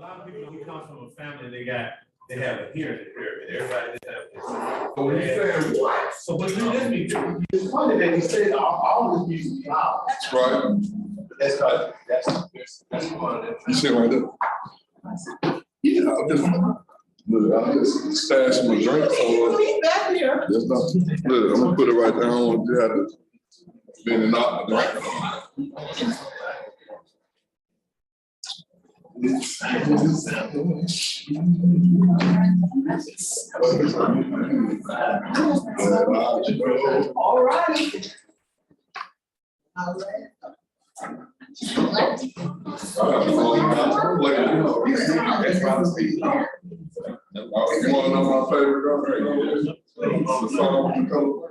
lot of people who come from a family, they have a hearing impairment. Everybody just have this. So when you say what? So, but you let me do. It's funny that he said all this music loud. Right. That's one of them. You sit right there. Yeah, I'm just, look, I'm just stashing my drink. So, that's not, look, I'm gonna put it right there. I don't want you to have to bend and knock the drink. All right. You wanna know my favorite girl? The song with the color.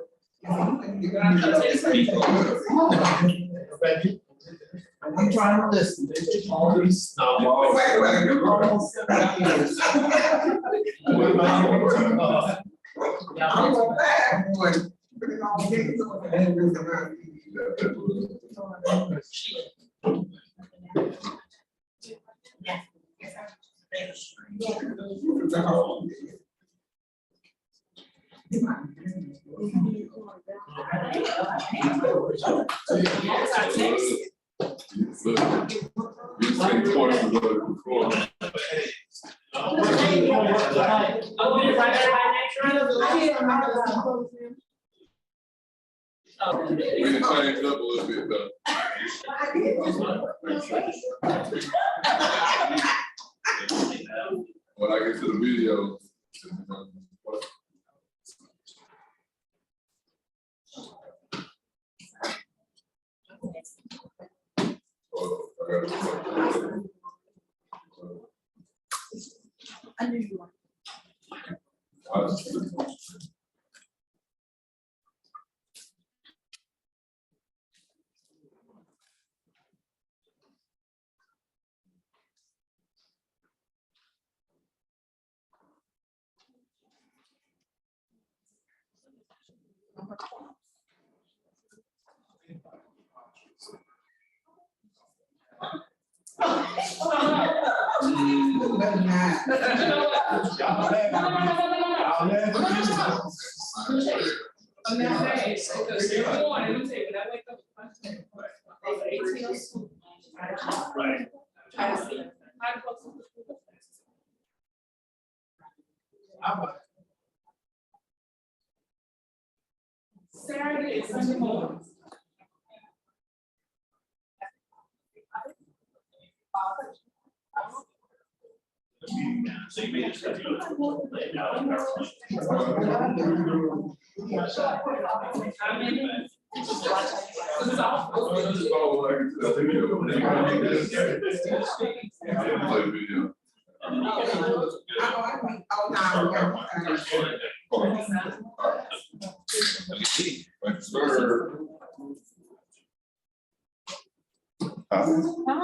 I'm trying to listen. All these. I'm going back. You've seen portions of it before. We can change it up a little bit though. When I get to the video. I knew you were. Saturday and Sunday morning. So you made it study.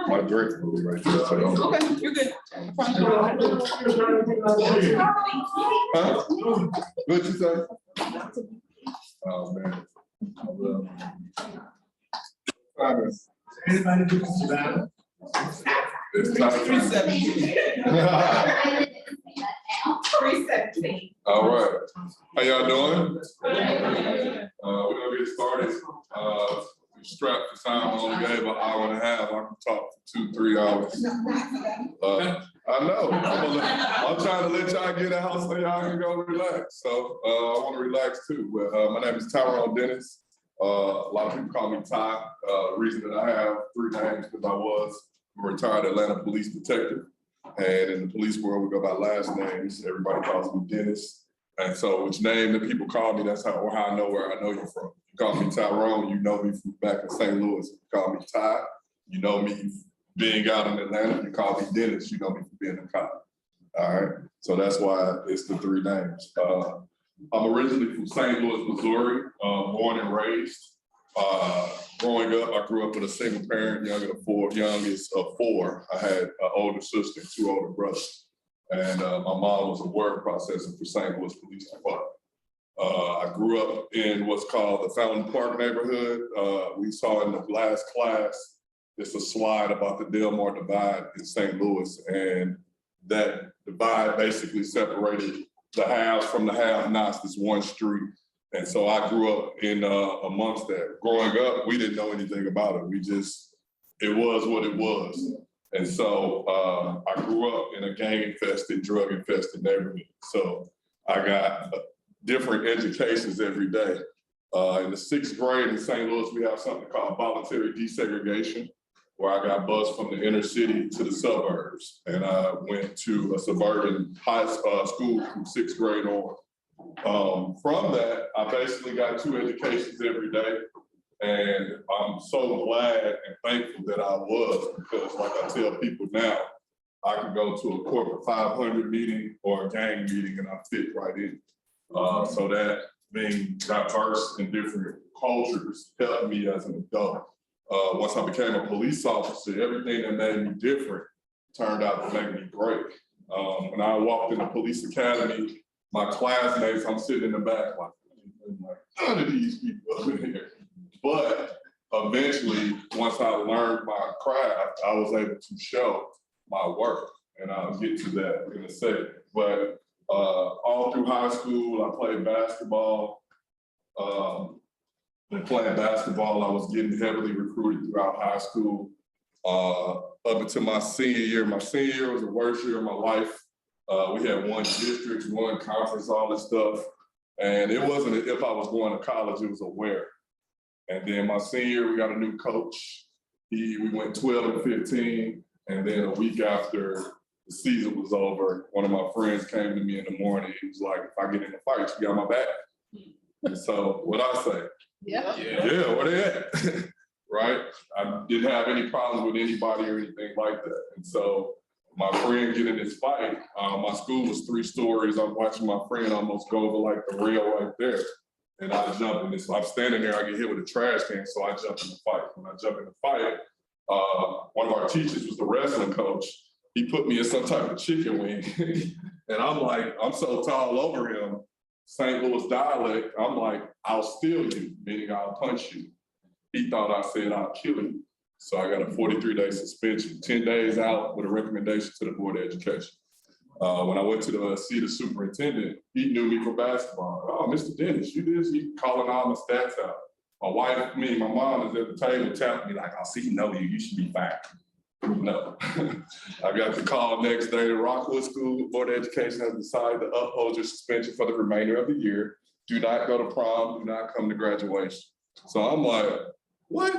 My drink will be right there. So don't. Okay, you're good. Huh? What'd you say? Oh, man. Anybody do this battle? It's time. 317. All right. How y'all doing? We're gonna get started. We're strapped for time. I only gave an hour and a half. I can talk for 2-3 hours. I know. I'm trying to let y'all get out so y'all can go relax. So I want to relax too. My name is Tyrone Dennis. A lot of people call me Ty. The reason that I have 3 names because I was a retired Atlanta police detective. And in the police world, we go by last names. Everybody calls me Dennis. And so which name that people call me, that's how I know where I know you from. You call me Tyrone, you know me from back in St. Louis. You call me Ty, you know me being out in Atlanta. You call me Dennis, you know me from being a cop. All right, so that's why it's the 3 names. I'm originally from St. Louis, Missouri, born and raised. Growing up, I grew up with a single parent, youngest of 4. I had an older sister and 2 older brothers. And my mom was a word processor for St. Louis Police Department. I grew up in what's called the Fountain Park neighborhood. We saw in the last class, it's a slide about the Delmar Divide in St. Louis. And that divide basically separated the haves from the have-nots, this one street. And so I grew up in amongst that. Growing up, we didn't know anything about it. It was what it was. And so I grew up in a gang-infested, drug-infested neighborhood. So I got different educations every day. In the 6th grade in St. Louis, we have something called voluntary desegregation, where I got bused from the inner city to the suburbs. And I went to a suburban high school from 6th grade on. From that, I basically got 2 educations every day. And I'm so glad and thankful that I was, because like I tell people now, I can go to a corporate 500 meeting or a gang meeting and I fit right in. So that being diverse in different cultures helped me as an adult. Once I became a police officer, everything that made me different turned out to make me great. When I walked in the police academy, my classmates, I'm sitting in the back like, none of these people over here. But eventually, once I learned my craft, I was able to show my work, and I'll get to that in a second. But all through high school, I played basketball. And playing basketball, I was getting heavily recruited throughout high school. Up until my senior year. My senior year was the worst year of my life. We had 1 district, 1 conference, all this stuff. And it wasn't if I was going to college, it was aware. And then my senior year, we got a new coach. We went 12-15. And then a week after the season was over, one of my friends came to me in the morning. He was like, if I get in a fight, you got my back. And so what I say? Yeah, where they at? Right? I didn't have any problems with anybody or anything like that. And so my friend get in this fight. My school was 3 stories. I'm watching my friend almost go over like the rail right there. And I jump in this. I'm standing there, I get hit with a trash can, so I jump in the fight. When I jump in the fight, one of our teachers was the wrestling coach. He put me in some type of chicken wing. And I'm like, I'm so tall over him, St. Louis dialect, I'm like, I'll steal you, meaning I'll punch you. He thought I said I'll kill you. So I got a 43-day suspension, 10 days out with a recommendation to the Board of Education. When I went to see the superintendent, he knew me from basketball. Oh, Mr. Dennis, you did this? He calling all my stats out. My wife, me, my mom is at the table tapping me like, oh, see, you know you should be fine. No. I got the call next day. The Rockwood School Board of Education has decided to uphold your suspension for the remainder of the year. Do not go to prom, do not come to graduation. So I'm like, what?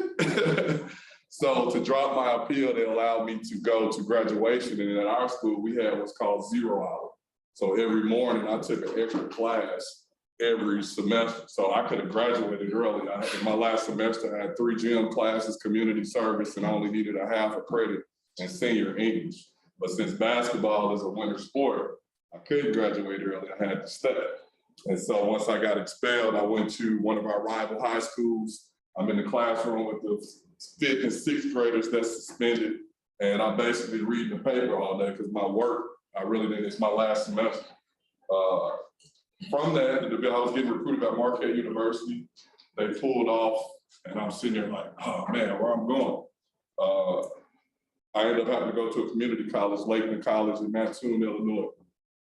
So to drop my appeal, they allowed me to go to graduation. And at our school, we had what's called 0 hour. So every morning I took an extra class every semester. So I could have graduated early. In my last semester, I had 3 gym classes, community service, and I only needed a half a credit in senior English. But since basketball is a winter sport, I couldn't graduate early. I had to stay. And so once I got expelled, I went to one of our rival high schools. I'm in the classroom with the 5th and 6th graders that's suspended. And I'm basically reading the paper all day because my work, I really didn't, it's my last semester. From that, I was getting recruited by Marquette University. They pulled off and I'm sitting there like, oh man, where I'm going? I ended up having to go to a community college, Lakeland College in Mattoon, Illinois.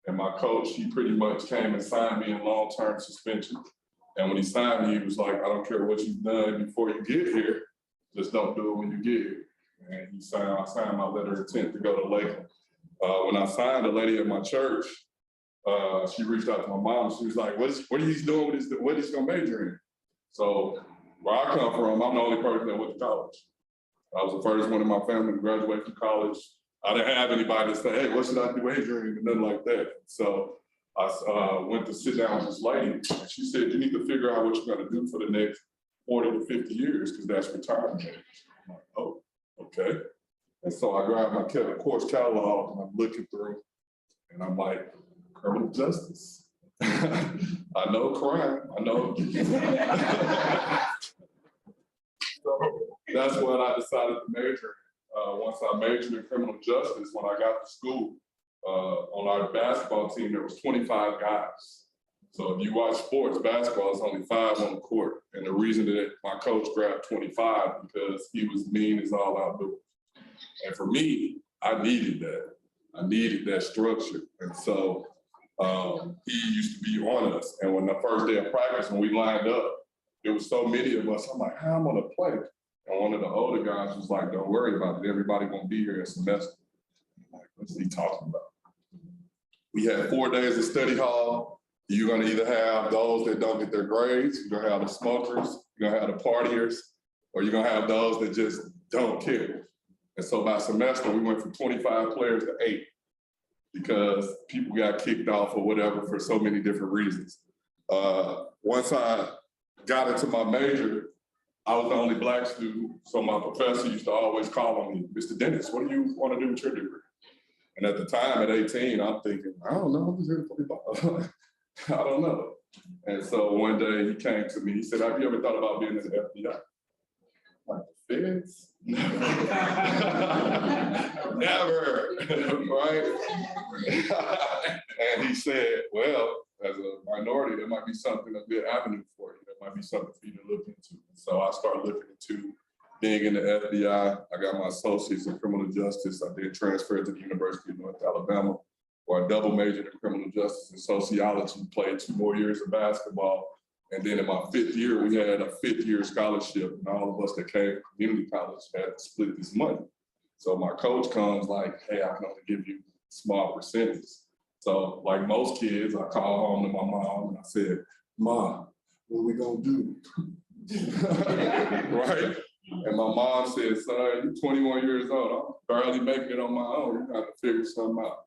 And my coach, he pretty much came and signed me in long-term suspension. And when he signed me, he was like, I don't care what you've done before you get here, just don't do it when you get here. And I signed my letter of intent to go to Lakeland. When I signed, a lady at my church, she reached out to my mom. She was like, what are you doing with this? What is he gonna major in? So where I come from, I'm the only person that went to college. I was the first one in my family to graduate from college. I didn't have anybody to say, hey, what should I do majoring in? Nothing like that. So I went to sit down with this lady and she said, you need to figure out what you're gonna do for the next 40 to 50 years because that's retirement age. I'm like, oh, okay. And so I grabbed my course catalog and I'm looking through and I'm like, criminal justice. I know crime, I know. So that's what I decided to major in. Once I majored in criminal justice, when I got to school, on our basketball team, there was 25 guys. So if you watch sports, basketball is only 5 on the court. And the reason that my coach grabbed 25 because he was mean as all outdoors. And for me, I needed that. I needed that structure. And so he used to be on us. And when the first day of practice, when we lined up, there was so many of us, I'm like, how am I gonna play? And one of the older guys was like, don't worry about it. Everybody gonna be here a semester. I'm like, what's he talking about? We had 4 days of study hall. You're gonna either have those that don't get their grades, you're gonna have the smokers, you're gonna have the partiers, or you're gonna have those that just don't care. And so by semester, we went from 25 players to 8 because people got kicked off or whatever for so many different reasons. Once I got into my major, I was the only Black student, so my professor used to always call on me, Mr. Dennis, what do you want to do with your degree? And at the time, at 18, I'm thinking, I don't know, I'm just here to play ball. I don't know. And so one day he came to me, he said, have you ever thought about being in the FBI? Like, the feds? Never. Never, right? And he said, well, as a minority, there might be something, a good avenue for you. There might be something for you to look into. So I started looking into being in the FBI. I got my associates in criminal justice. I did transfer to the University of North Alabama, where I double majored in criminal justice and sociology, played 2 more years of basketball. And then in my 5th year, we had a 5th-year scholarship, and all of us that came from community college had to split this money. So my coach comes like, hey, I can only give you a small percentage. So like most kids, I called home to my mom and I said, Mom, what are we gonna do? Right? And my mom said, son, you're 21 years old. I'm barely making it on my own. You got to figure something out.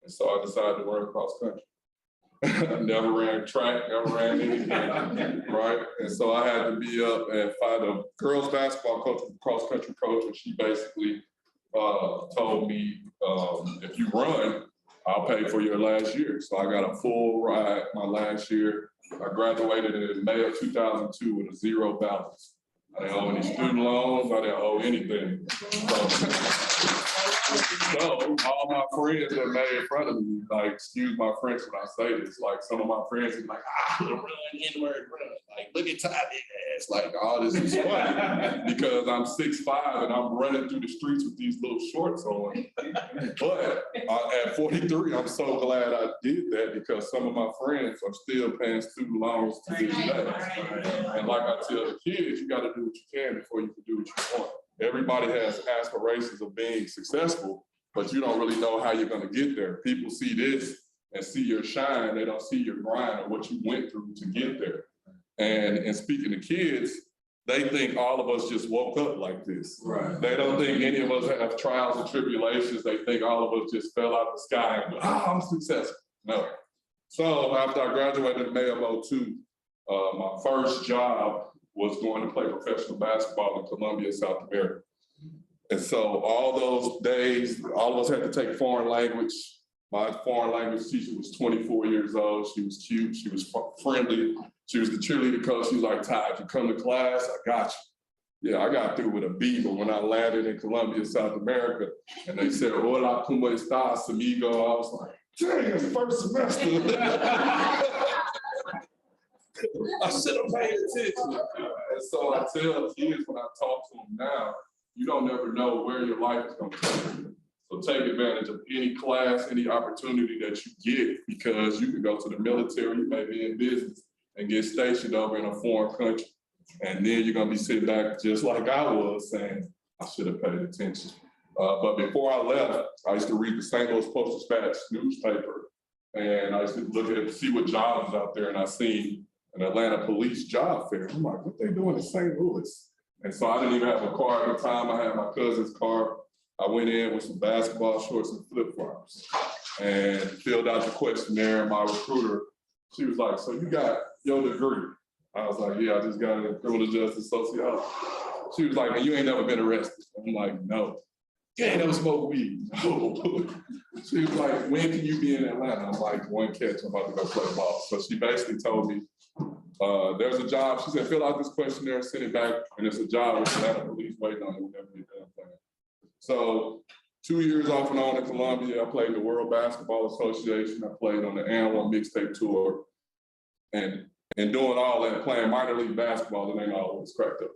And so I decided to run cross country. Never ran track, never ran anything, right? And so I had to be up and find a girls basketball coach, cross country coach, and she basically told me, if you run, I'll pay for your last year. So I got a full ride my last year. I graduated in May of 2002 with a 0 balance. I didn't owe any student loans, I didn't owe anything. So all my friends that made fun of me, like, excuse my French when I say this, like some of my friends are like, run, N-word, run. Like, look at Ty big ass. Like, all this is funny because I'm 6'5" and I'm running through the streets with these little shorts on. But at 43, I'm so glad I did that because some of my friends are still paying student loans to this day. And like I tell the kids, you got to do what you can before you can do what you want. Everybody has aspirations of being successful, but you don't really know how you're going to get there. People see this and see your shine. They don't see your grind or what you went through to get there. And speaking to kids, they think all of us just woke up like this. Right. They don't think any of us have trials and tribulations. They think all of us just fell out of the sky and I'm successful. No. So after I graduated in May of 2002, my first job was going to play professional basketball in Columbia, South America. And so all those days, all of us had to take foreign language. My foreign language teacher was 24 years old. She was cute, she was friendly. She was the cheerleader coach. She was like, Ty, if you come to class, I got you. Yeah, I got through with a B, but when I landed in Columbia, South America, and they said, hola, ¿cómo estás, amigo? I was like, dang, it's first semester. I should have paid attention. And so I tell kids when I talk to them now, you don't ever know where your life is going to take you. So take advantage of any class, any opportunity that you get, because you can go to the military, you may be in business and get stationed over in a foreign country. And then you're going to be sitting back just like I was saying, I should have paid attention. But before I left, I used to read the St. Louis Post-Dispatch newspaper. And I used to look at it, see what jobs was out there, and I seen an Atlanta police job fair. I'm like, what they doing in St. Louis? And so I didn't even have a car at the time. I had my cousin's car. I went in with some basketball shorts and flip-flops and filled out the questionnaire. My recruiter, she was like, so you got your degree? I was like, yeah, I just got it in criminal justice sociology. She was like, and you ain't never been arrested? I'm like, no. You ain't never smoked weed? No. She was like, when can you be in Atlanta? I'm like, one catch, I'm about to go play ball. So she basically told me, there's a job. She said, fill out this questionnaire, send it back, and it's a job with Atlanta police waiting on it. We'll never get done playing. So 2 years off and on in Columbia, I played in the World Basketball Association. I played on the And1 mixtape tour. And doing all that, playing minor league basketball, it ain't always cracked up.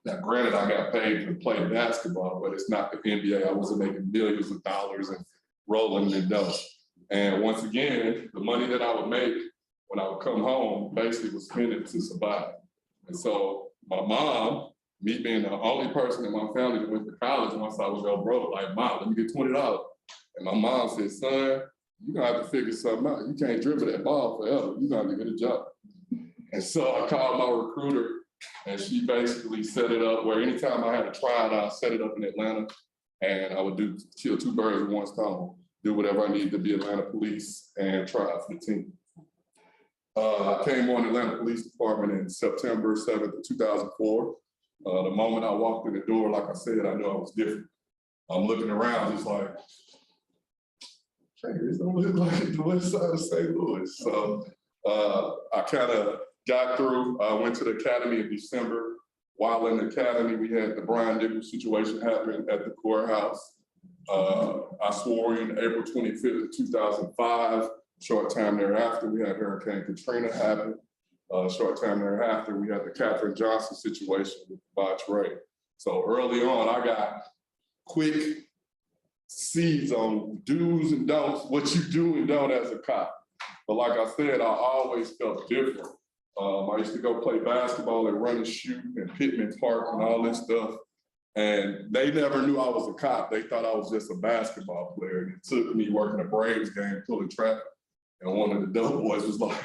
Now, granted, I got paid to play basketball, but it's not the NBA. I wasn't making millions of dollars, and rolling the dough. And once again, the money that I would make when I would come home basically was spending to survive. And so my mom, me being the only person in my family that went to college, once I would go broke, like, Mom, let me get $20. And my mom said, son, you're gonna have to figure something out. You can't dribble that ball forever. You're gonna have to get a job. And so I called my recruiter, and she basically set it up where anytime I had a tryout, I'd set it up in Atlanta, and I would kill two birds with one stone, do whatever I needed to be Atlanta police and try out for the team. I came on Atlanta Police Department in September 7th, 2004. The moment I walked in the door, like I said, I knew I was different. I'm looking around, just like, hey, this don't look like the west side of St. Louis. So I kind of got through. I went to the academy in December. While in the academy, we had the Brian Nichols situation happen at the courthouse. I swore in April 25th, 2005. Short time thereafter, we had Hurricane Katrina happen. Short time thereafter, we had the Katherine Johnson situation with botched rape. So early on, I got quick seeds on do's and don'ts, what you do and don't as a cop. But like I said, I always felt different. I used to go play basketball and run and shoot in Pittman Park and all this stuff. And they never knew I was a cop. They thought I was just a basketball player. And it took me working a Braves game, pulling traffic. And one of the dope boys was like,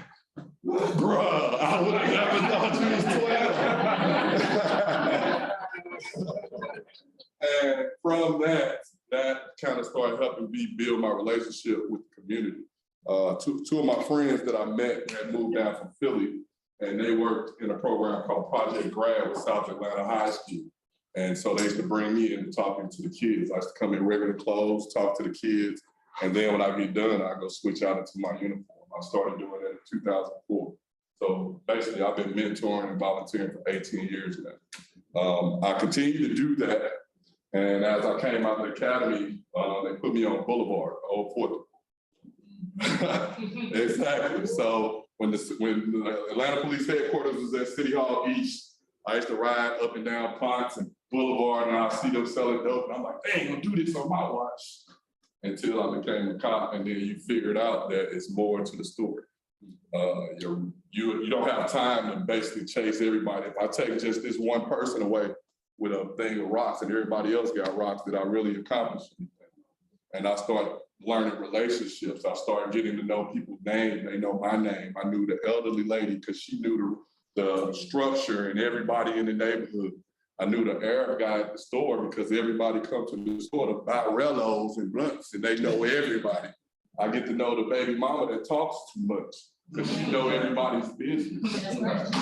bruh, I would have never thought you was 12. And from that kind of started helping me build my relationship with the community. Two of my friends that I met had moved down from Philly, and they worked in a program called Project Grad with South Atlanta High School. And so they used to bring me in talking to the kids. I used to come in regular clothes, talk to the kids, and then when I get done, I go switch out into my uniform. I started doing that in 2004. So basically, I've been mentoring and volunteering for 18 years now. I continue to do that. And as I came out of the academy, they put me on Boulevard, Old Fourth. Exactly. So when the Atlanta Police Headquarters was at City Hall East, I used to ride up and down Ponce and Boulevard, and I see them selling dope, and I'm like, dang, I'm gonna do this on my watch. Until I became a cop, and then you figured out that it's more to the story. You don't have time to basically chase everybody. If I take just this one person away with a thing of rocks and everybody else got rocks, did I really accomplish anything? And I started learning relationships. I started getting to know people's names. They know my name. I knew the elderly lady because she knew the structure and everybody in the neighborhood. I knew the Arab guy at the store because everybody comes to the store to buy Rellos and blunts, and they know everybody. I get to know the baby mama that talks too much because she know everybody's business,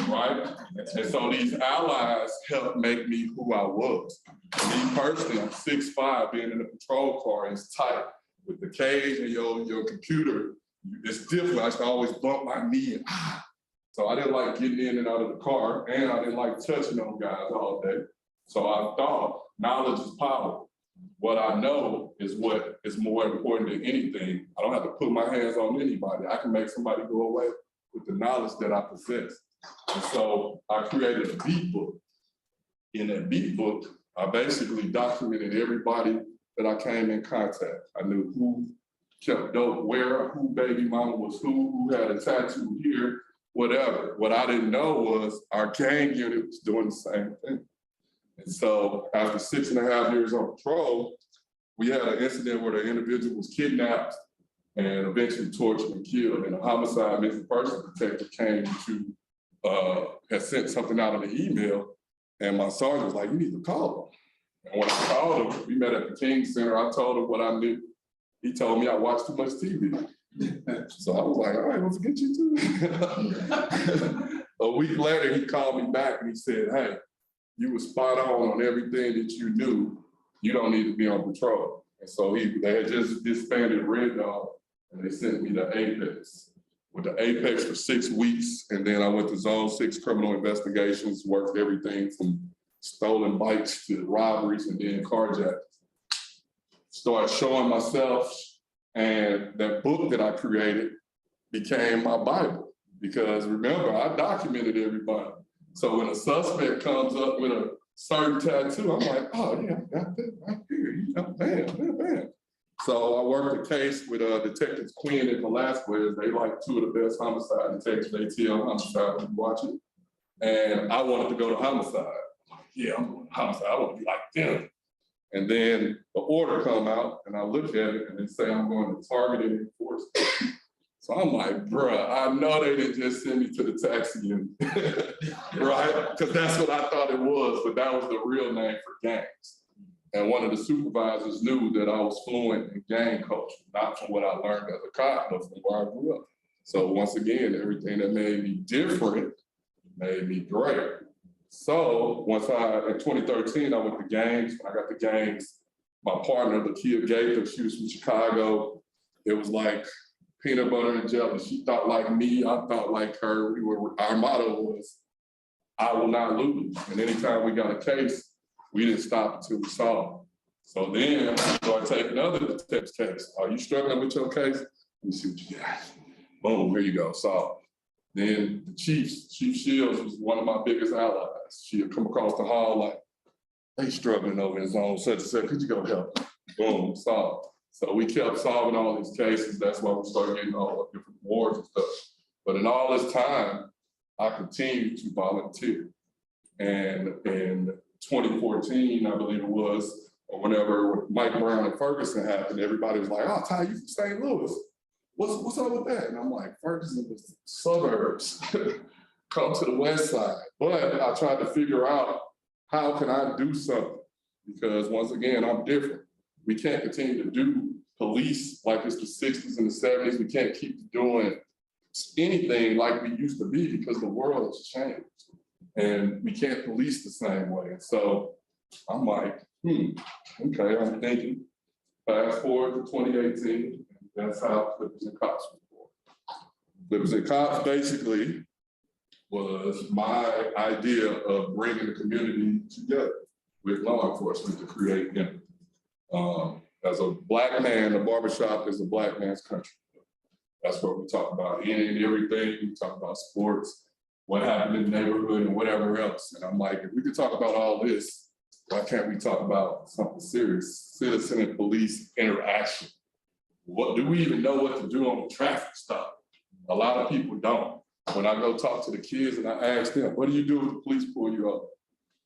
right? And so these allies helped make me who I was. Me personally, I'm 6'5", being in a patrol car is tight. With the cage and your computer, it's different. I used to always bump my knee and So I didn't like getting in and out of the car, and I didn't like touching on guys all day. So I thought knowledge is power. What I know is what is more important than anything. I don't have to put my hands on anybody. I can make somebody go away with the knowledge that I possess. And so I created a beat book. In that beat book, I basically documented everybody that I came in contact. I knew who kept dope where, who baby mama was who had a tattoo here, whatever. What I didn't know was our gang unit was doing the same thing. And so after 6.5 years on patrol, we had an incident where the individual was kidnapped and eventually tortured and killed. And a homicide missing persons detective came to, had sent something out on the email, and my sergeant was like, you need to call him. And when I called him, we met at the King Center, I told him what I knew. He told me I watched too much TV. So I was like, all right, let's get you too. A week later, he called me back and he said, hey, you were spot on everything that you knew. You don't need to be on patrol. And so they had just disbanded Red Dog, and they sent me to Apex. With the Apex for 6 weeks, and then I went to Zone 6 criminal investigations, worked everything from stolen bikes to robberies and then carjackings. Started showing myself, and that book that I created became my Bible. Because remember, I documented everybody. So when a suspect comes up with a certain tattoo, I'm like, oh yeah, I got that right here. You know, bam, bam, bam. So I worked a case with Detectives Quinn and Velasquez. They like two of the best homicide detectives, ATL homicide, when you watch it. And I wanted to go to homicide. I'm like, yeah, I'm going to homicide. I want to be like them. And then the order come out and I look at it and they say I'm going to targeted enforcement. So I'm like, bruh, I know they didn't just send me to the taxi unit, right? Because that's what I thought it was, but that was the real name for gangs. And one of the supervisors knew that I was fluent in gang culture, not from what I learned as a cop, but from where I grew up. So once again, everything that made me different made me great. So in 2013, I went to gangs. When I got the gangs, my partner, Lakia Gaither, she was from Chicago. It was like peanut butter and jelly. She thought like me, I thought like her. Our motto was, I will not lose. And anytime we got a case, we didn't stop until we solved it. So then I started taking other detectives' case. Are you struggling with your case? Let me see what you got. Boom, here you go, solved. Then the Chief Shields was one of my biggest allies. She had come across the hall like, they struggling over his own such and such, could you go help? Boom, solved. So we kept solving all these cases. That's why we started getting all the different awards and stuff. But in all this time, I continued to volunteer. And in 2014, I believe it was, or whenever Mike Brown and Ferguson happened, everybody was like, oh, Ty, you from St. Louis. What's up with that? And I'm like, Ferguson was the suburbs. Come to the west side. But I tried to figure out how can I do something? Because once again, I'm different. We can't continue to do police like it's the 60s and the 70s. We can't keep doing anything like we used to be because the world has changed. And we can't police the same way. And so I'm like, okay, I'm thinking. Fast forward to 2018, and that's how Clippers and Cops was born. Clippers and Cops basically was my idea of bringing the community together with law enforcement to create empathy. As a Black man, the barbershop is a Black man's country. That's what we talk about any and everything. We talk about sports, what happened in the neighborhood and whatever else. And I'm like, if we could talk about all this, why can't we talk about something serious? Citizen and police interaction. What do we even know what to do on a traffic stop? A lot of people don't. When I go talk to the kids and I ask them, what do you do if the police pull you over?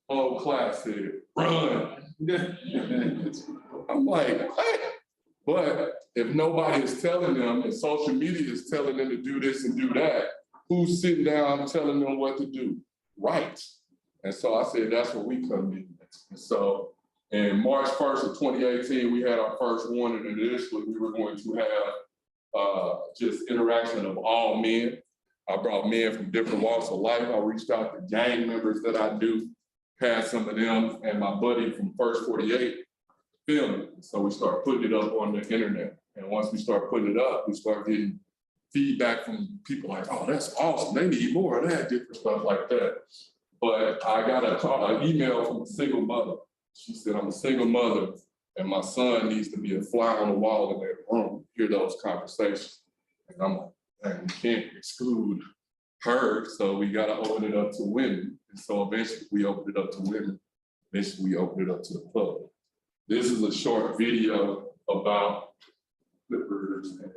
Whole class said, run. I'm like, hey. But if nobody is telling them and social media is telling them to do this and do that, who's sitting down telling them what to do? Right. And so I said, that's what we come in. And so in March 1st of 2018, we had our first one, and initially we were going to have just interaction of all men. I brought men from different walks of life. I reached out to gang members that I knew, had some of them, and my buddy from First 48 filmed it. So we start putting it up on the internet. And once we start putting it up, we start getting feedback from people like, oh, that's awesome. They need more of that, different stuff like that. But I got an email from a single mother. She said, I'm a single mother and my son needs to be a fly on the wall in that room, hear those conversations. And I'm like, man, we can't exclude her, so we gotta open it up to women. And so eventually we opened it up to women. Eventually we opened it up to the public. This is a short video about Clippers and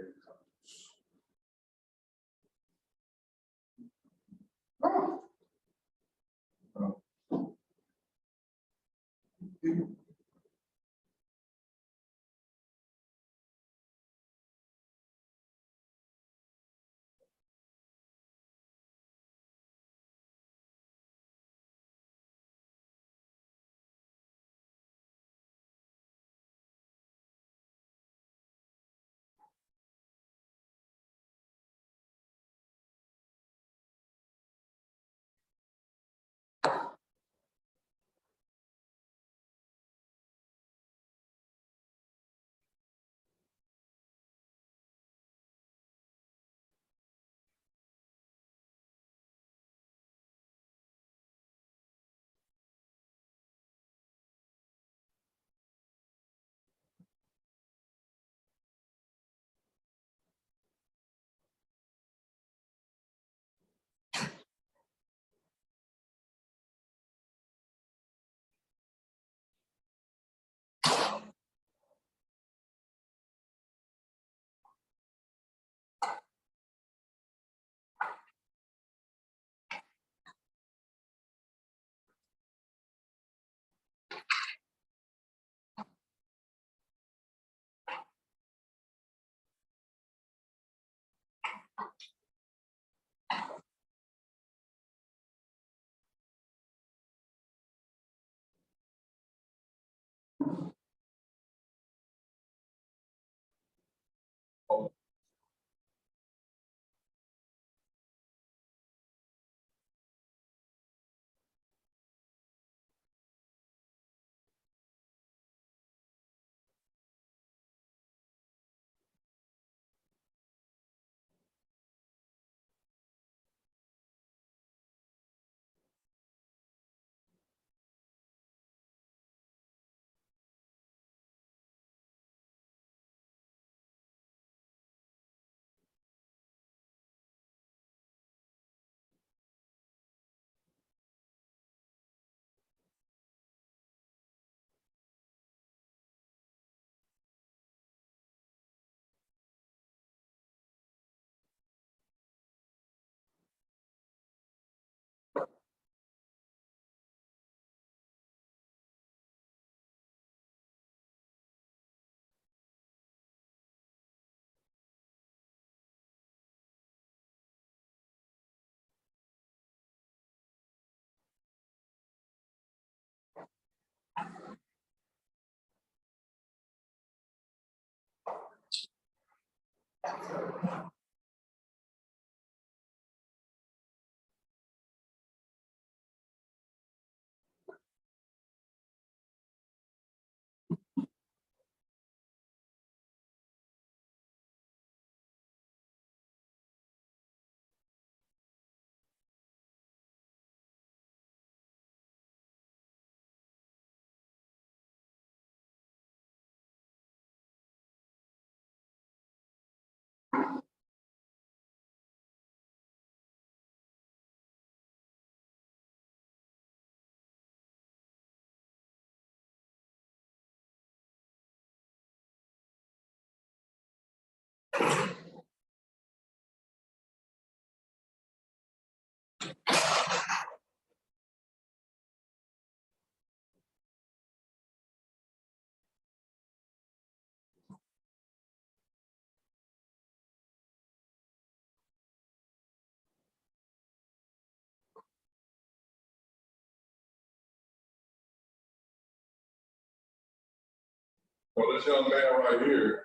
Well, this young man right here,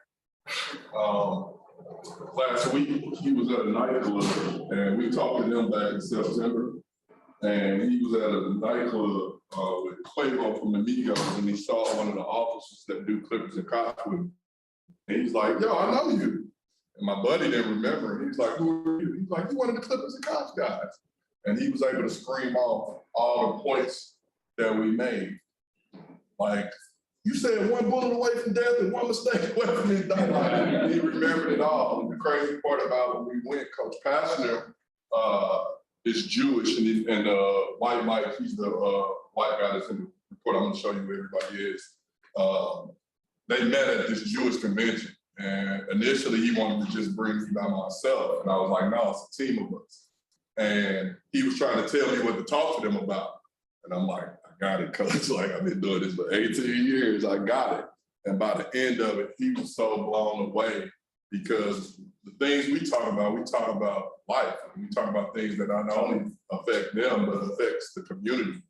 last week, he was at a nightclub, and we talked to him back in September. And he was at a nightclub with Quavo from the Migos, and he saw one of the officers that do Clippers and Cops with him. And he's like, yo, I know you. And my buddy didn't remember. And he's like, who are you? He's like, you one of the Clippers and Cops guys. And he was able to scream off all the points that we made. Like, you said one bullet away from death and one mistake away from indictment. He remembered it all. And the crazy part about when we went, Coach Pastner is Jewish, and White Mike, he's the white guy that's in the report. I'm gonna show you who everybody is. They met at this Jewish convention, and initially he wanted to just bring me by myself, and I was like, no, it's a team of us. And he was trying to tell me what to talk to them about, and I'm like, I got it, coach. Like, I've been doing this for 18 years, I got it. And by the end of it, he was so blown away, because the things we talk about life. We talk about things that not only affect them, but affects the community.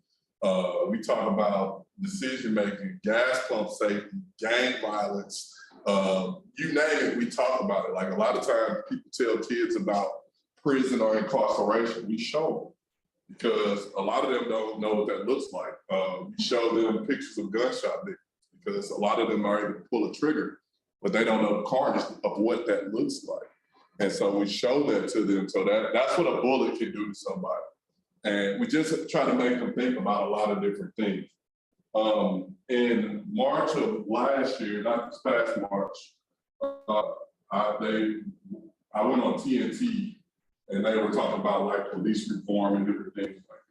We talk about decision-making, gas pump safety, gang violence, you name it, we talk about it. Like, a lot of times people tell kids about prison or incarceration, we show them, because a lot of them don't know what that looks like. We show them pictures of gunshot victims, because a lot of them are able to pull a trigger, but they don't know the carnage of what that looks like. And so we show that to them. So that's what a bullet can do to somebody. And we just try to make them think about a lot of different things. In March of last year, not this past March, I went on TNT, and they were talking about like police reform and different things like that.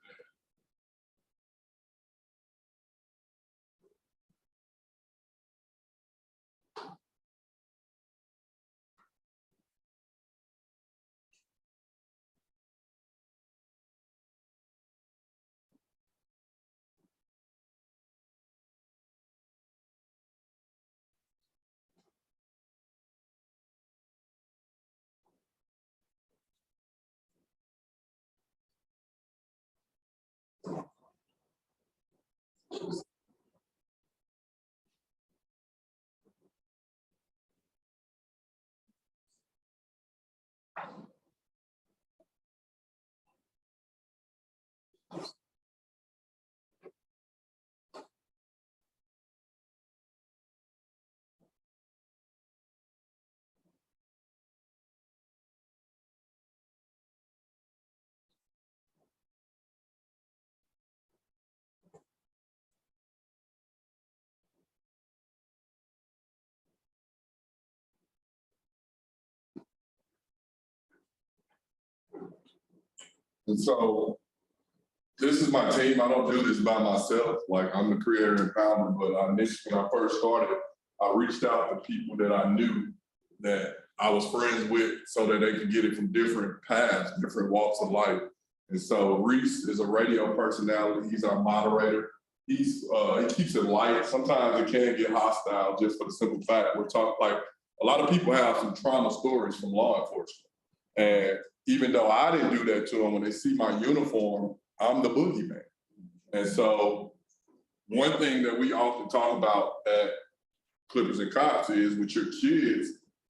And so this is my team. I don't do this by myself. Like, I'm the creator and founder, but initially when I first started, I reached out to people that I knew that I was friends with, so that they could get it from different paths, different walks of life. And so Reese is a radio personality. He's our moderator. He keeps it light. Sometimes it can get hostile, just for the simple fact we're talking, like, a lot of people have some trauma stories from law enforcement. And even though I didn't do that to them, when they see my uniform, I'm the boogeyman. And so one thing that we often talk about at Clippers and Cops is, with your kids,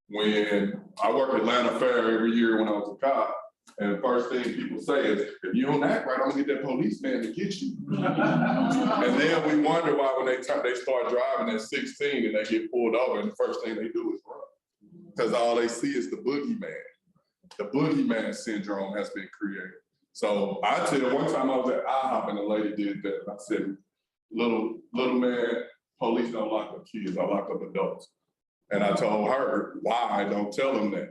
when I work at Atlanta Fair every year when I was a cop. And the first thing people say is, if you don't act right, I'm gonna get that policeman to get you. And then we wonder why when they start driving at 16 and they get pulled over, and the first thing they do is run. Because all they see is the boogeyman. The boogeyman syndrome has been created. So I tell you, one time I was at IHOP and the lady did that. And I said, little man, police don't lock up kids, I lock up adults. And I told her, why? Don't tell them that.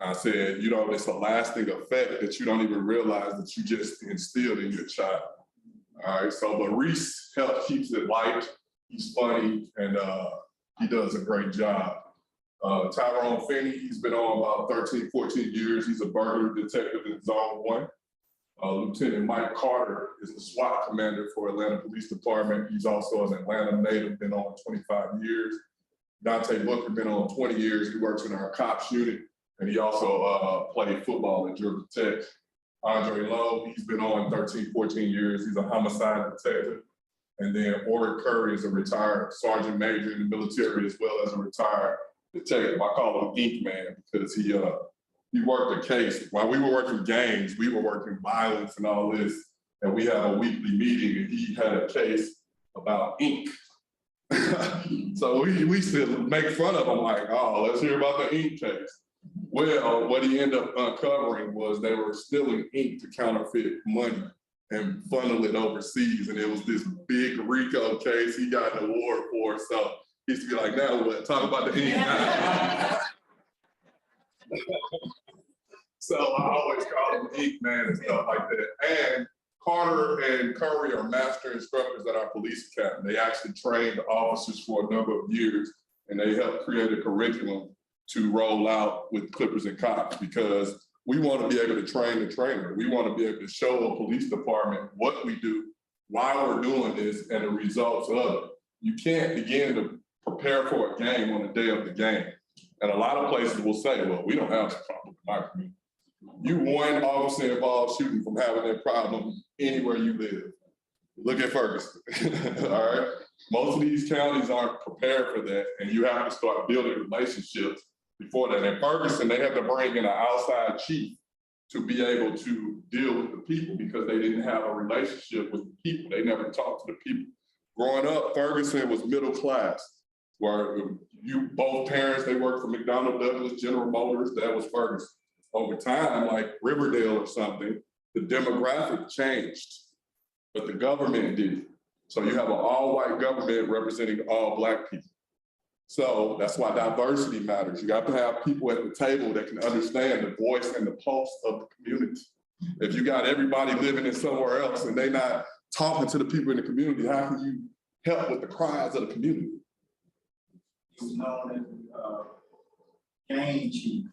I said, you know, it's a lasting effect that you don't even realize that you just instilled in your child. All right, so but Reese keeps it light. He's funny, and he does a great job. Tyrone Finney, he's been on about 13, 14 years. He's a burglary detective in Zone 1. Lieutenant Mike Carter is the SWAT commander for Atlanta Police Department. He's also an Atlanta native, been on 25 years. Dante Booker been on 20 years. He works in our cops unit, and he also played football at Georgia Tech. Andre Lowe, he's been on 13, 14 years. He's a homicide detective. And then Orrin Curry is a retired sergeant major in the military as well as a retired detective. I call him Ink Man because he worked a case. While we were working gangs, we were working violence and all this. And we have a weekly meeting and he had a case about ink. So we still make fun of him like, oh, let's hear about the ink case. Well, what he ended up uncovering was they were stealing ink to counterfeit money and funnel it overseas. And it was this big RICO case he got an award for. So he used to be like, now what? Talk about the ink. So I always call him Ink Man and stuff like that. And Carter and Curry are master instructors at our police academy. They actually trained officers for a number of years, and they helped create a curriculum to roll out with Clippers and Cops because we want to be able to train the trainer. We want to be able to show a police department what we do, why we're doing this, and the results of it. You can't begin to prepare for a game on the day of the game. And a lot of places will say, well, we don't have a problem in my community. You one officer involved shooting from having that problem anywhere you live. Look at Ferguson, all right? Most of these counties aren't prepared for that, and you have to start building relationships before that. In Ferguson, they had to bring in an outside chief to be able to deal with the people because they didn't have a relationship with the people. They never talked to the people. Growing up, Ferguson was middle class, where both parents, they worked for McDonnell Douglas, General Motors, that was Ferguson. Over time, like Riverdale or something, the demographic changed, but the government didn't. So you have an all-white government representing all Black people. So that's why diversity matters. You got to have people at the table that can understand the voice and the pulse of the community. If you got everybody living in somewhere else and they not talking to the people in the community, how can you help with the cries of the community? He's known as gang chief.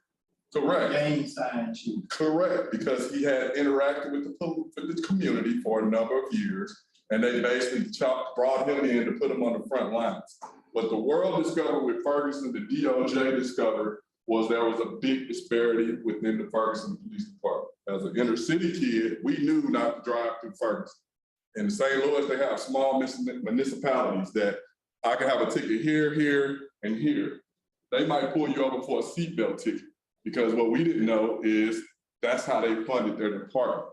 Correct. Gang sign chief. Correct, because he had interacted with the community for a number of years, and they basically brought him in to put him on the front lines. What the world discovered with Ferguson, the DOJ discovered, was there was a big disparity within the Ferguson Police Department. As an inner city kid, we knew not to drive through Ferguson. In St. Louis, they have small municipalities that I can have a ticket here, here, and here. They might pull you over for a seatbelt ticket because what we didn't know is that's how they funded their department.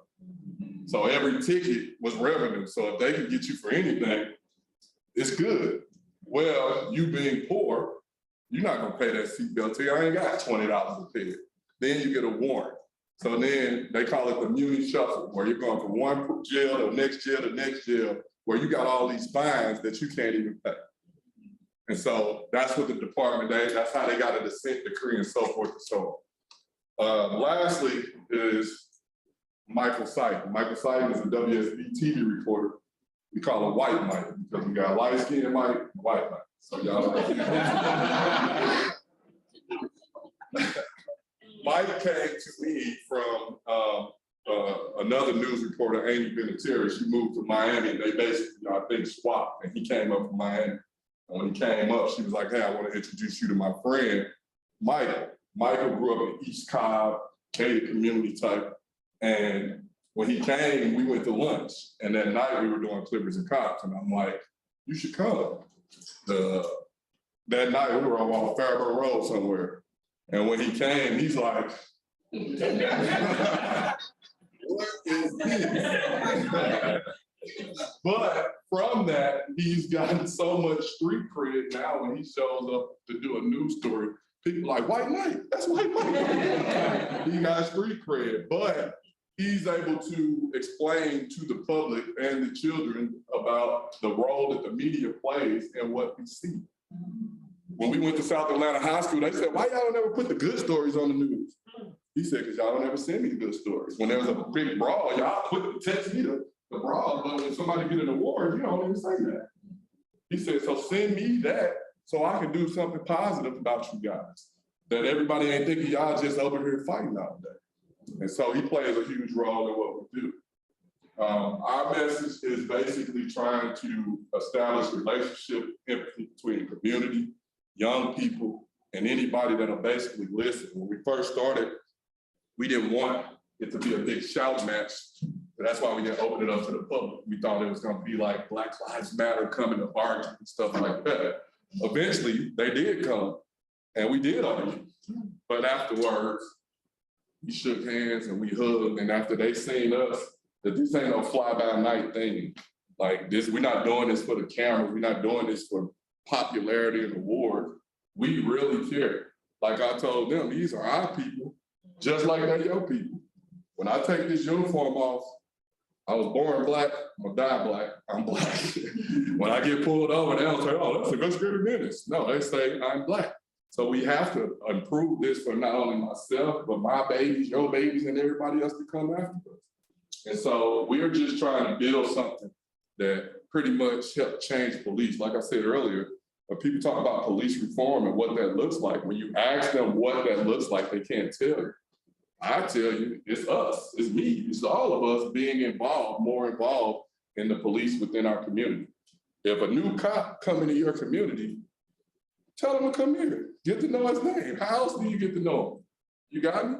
So every ticket was revenue. So if they can get you for anything, it's good. Well, you being poor, you're not gonna pay that seatbelt ticket. I ain't got $20 to pay it. Then you get a warrant. So then they call it the muni shuffle, where you're going from one jail to the next jail to the next jail, where you got all these fines that you can't even pay. And so that's what the department, that's how they got a dissent decree and so forth and so on. Lastly is Michael Sight. Michael Sight is a WSB TV reporter. We call him White Mike because we got light skin Mike, white Mike. So y'all Mike came to me from another news reporter, Amy Benateri. She moved to Miami and they basically, I think, swapped, and he came up from Miami. And when he came up, she was like, hey, I want to introduce you to my friend, Michael. Michael grew up in East Cobb, gated community type. And when he came, we went to lunch. And that night we were doing Clippers and Cops. And I'm like, you should come. That night we were on Fairburn Road somewhere. And when he came, he's like, what is this? But from that, he's gotten so much street cred now when he shows up to do a news story. People like, White Knight, that's White Knight. He got street cred, but he's able to explain to the public and the children about the role that the media plays and what we see. When we went to South Atlanta High School, they said, why y'all don't ever put the good stories on the news? He said, because y'all don't ever send me the good stories. When there was a big brawl, y'all text me the brawl, but when somebody get an award, you don't even say that. He said, so send me that so I can do something positive about you guys. That everybody ain't thinking y'all just over here fighting all day. And so he plays a huge role in what we do. Our message is basically trying to establish relationship empathy between the community, young people, and anybody that'll basically listen. When we first started, we didn't want it to be a big shout match. That's why we didn't open it up to the public. We thought it was going to be like Black Lives Matter coming to argue and stuff like that. Eventually, they did come, and we did argue. But afterwards, we shook hands and we hugged. And after they seen us, that this ain't no fly-by-night thing. Like this, we're not doing this for the cameras. We're not doing this for popularity and awards. We really care. Like I told them, these are our people, just like they're your people. When I take this uniform off, I was born Black, I'm gonna die Black, I'm Black. When I get pulled over, they don't say, oh, that's a good security menace. No, they say I'm Black. So we have to improve this for not only myself, but my babies, your babies, and everybody else to come after us. And so we're just trying to build something that pretty much help change police. Like I said earlier, when people talk about police reform and what that looks like, when you ask them what that looks like, they can't tell you. I tell you, it's us, it's me, it's all of us being involved, more involved in the police within our community. If a new cop come into your community, tell him to come here, get to know his name. How else do you get to know him? You got me?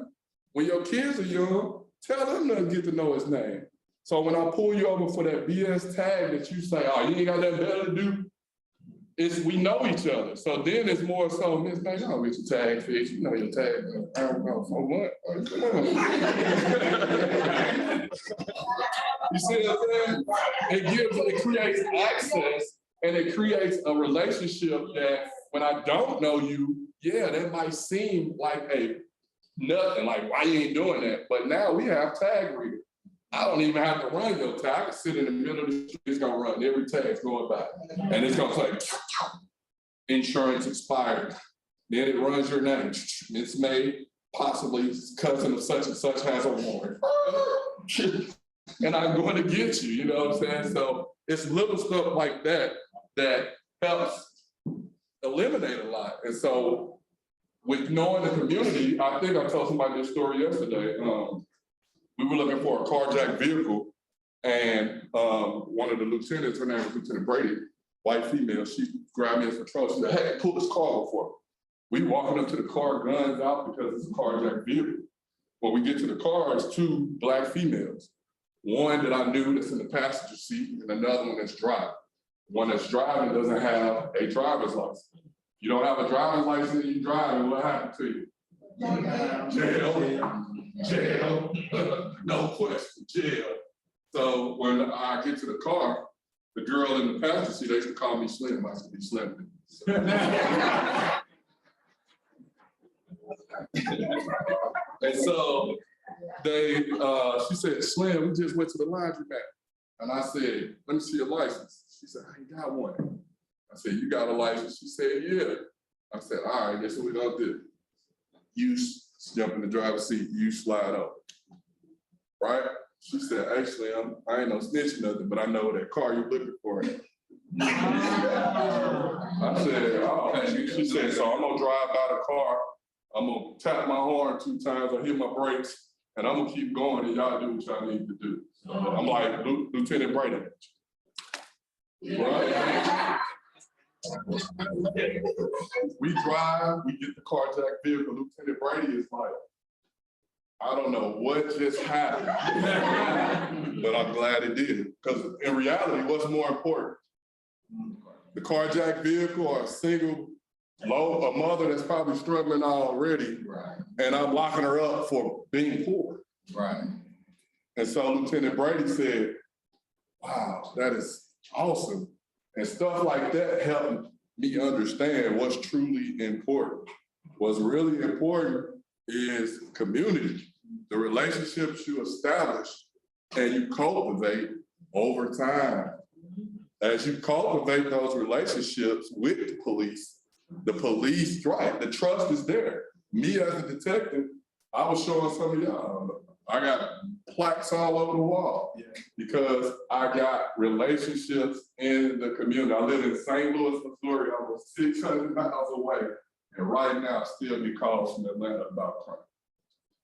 When your kids are young, tell them to get to know his name. So when I pull you over for that BS tag that you say, oh, you ain't got nothing better to do, we know each other. So then it's more so, Miss Man, you don't get your tag fixed. You know your tag. I don't know, for what? You see what I'm saying? It creates access and it creates a relationship that when I don't know you, yeah, that might seem like a nothing, like why you ain't doing that? But now we have tag readers. I don't even have to run your tag. I can sit in the middle of the street, it's gonna run, every tag's going by. And it's gonna say, insurance expired. Then it runs your name. It's made, possibly cousin of such and such has a warrant. And I'm going to get you, you know what I'm saying? So it's little stuff like that that helps eliminate a lot. And so with knowing the community, I think I told somebody this story yesterday. We were looking for a carjacked vehicle, and one of the lieutenants, her name was Lieutenant Brady, white female, she grabbed me as patrol. She said, hey, pull this car over. We walking up to the car, guns out, because it's a carjacked vehicle. When we get to the car, it's two Black females. One that I knew that's in the passenger seat, and another one that's driving. One that's driving doesn't have a driver's license. You don't have a driver's license and you driving, what happened to you? Jail, no question, jail. So when I get to the car, the girl in the passenger seat, they used to call me Slim. I used to be Slim. And so she said, Slim, we just went to the laundromat. And I said, let me see your license. She said, I ain't got one. I said, you got a license? She said, yeah. I said, all right, guess what we're gonna do? You jump in the driver's seat, you slide up, right? She said, actually, I ain't no snitch or nothing, but I know that car you're looking for. I said, oh, she said, so I'm gonna drive by the car, I'm gonna tap my horn 2 times, I hit my brakes, and I'm gonna keep going and y'all do what y'all need to do. So I'm like, Lieutenant Brady. Right? We drive, we get the carjacked vehicle. Lieutenant Brady is like, I don't know what just happened, but I'm glad it did. Because in reality, what's more important? The carjacked vehicle or a single a mother that's probably struggling already, Right, and I'm locking her up for being poor. right. And so Lieutenant Brady said, wow, that is awesome. And stuff like that helped me understand what's truly important. What's really important is community, the relationships you establish and you cultivate over time. As you cultivate those relationships with the police, right, the trust is there. Me as a detective, I was showing some of y'all, I got plaques all over the wall because I got relationships in the community. I live in St. Louis, Missouri, almost 600 miles away. And right now, I still get calls from Atlanta about crime.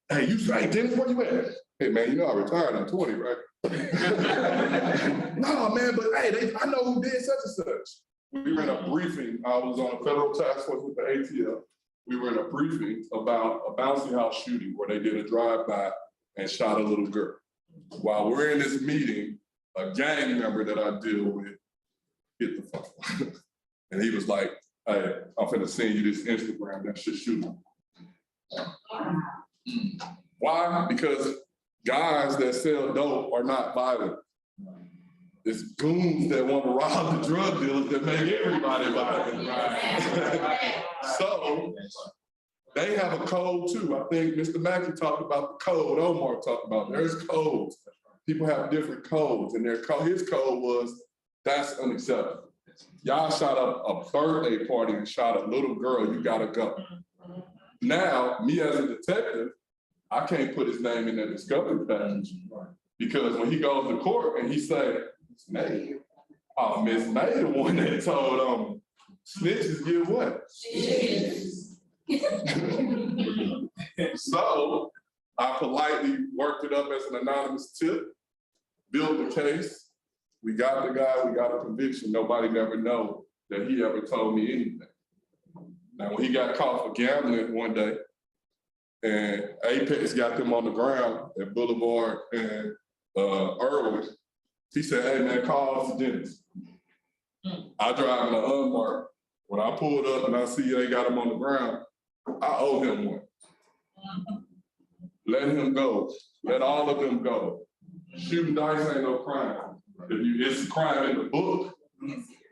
Hey, Dennis, where you at? Hey, man, you know I retired at 20, right? No, man, but hey, I know who did such and such. We were in a briefing. I was on a federal task force with the ATL. We were in a briefing about a bouncy house shooting where they did a drive-by and shot a little girl. While we're in this meeting, a gang member that I deal with hit the phone. And he was like, hey, I'm finna send you this Instagram, that shit shooting. Why? Because guys that sell dope are not violent. It's goons that want to rob the drug dealers that make everybody violent. So they have a code too. I think Mr. Mackey talked about the code. Omar talked about there's codes. People have different codes, and his code was that's unacceptable. Y'all shot up a birthday party and shot a little girl. You gotta go. Now, me as a detective, I can't put his name in that discovery package because when he goes to court and he say, Miss May, oh, Miss May, the one that told snitches get what? So I politely worked it up as an anonymous tip, built the case. We got the guy, we got a conviction. Nobody never know that he ever told me anything. Now, when he got caught for gambling one day, and Apex got them on the ground at Boulevard and Irwin, he said, hey man, call Officer Dennis. I drive in an unmarked. When I pulled up and I see they got him on the ground, I owe him one. Let him go. Let all of them go. Shooting dice ain't no crime. It's a crime in the book,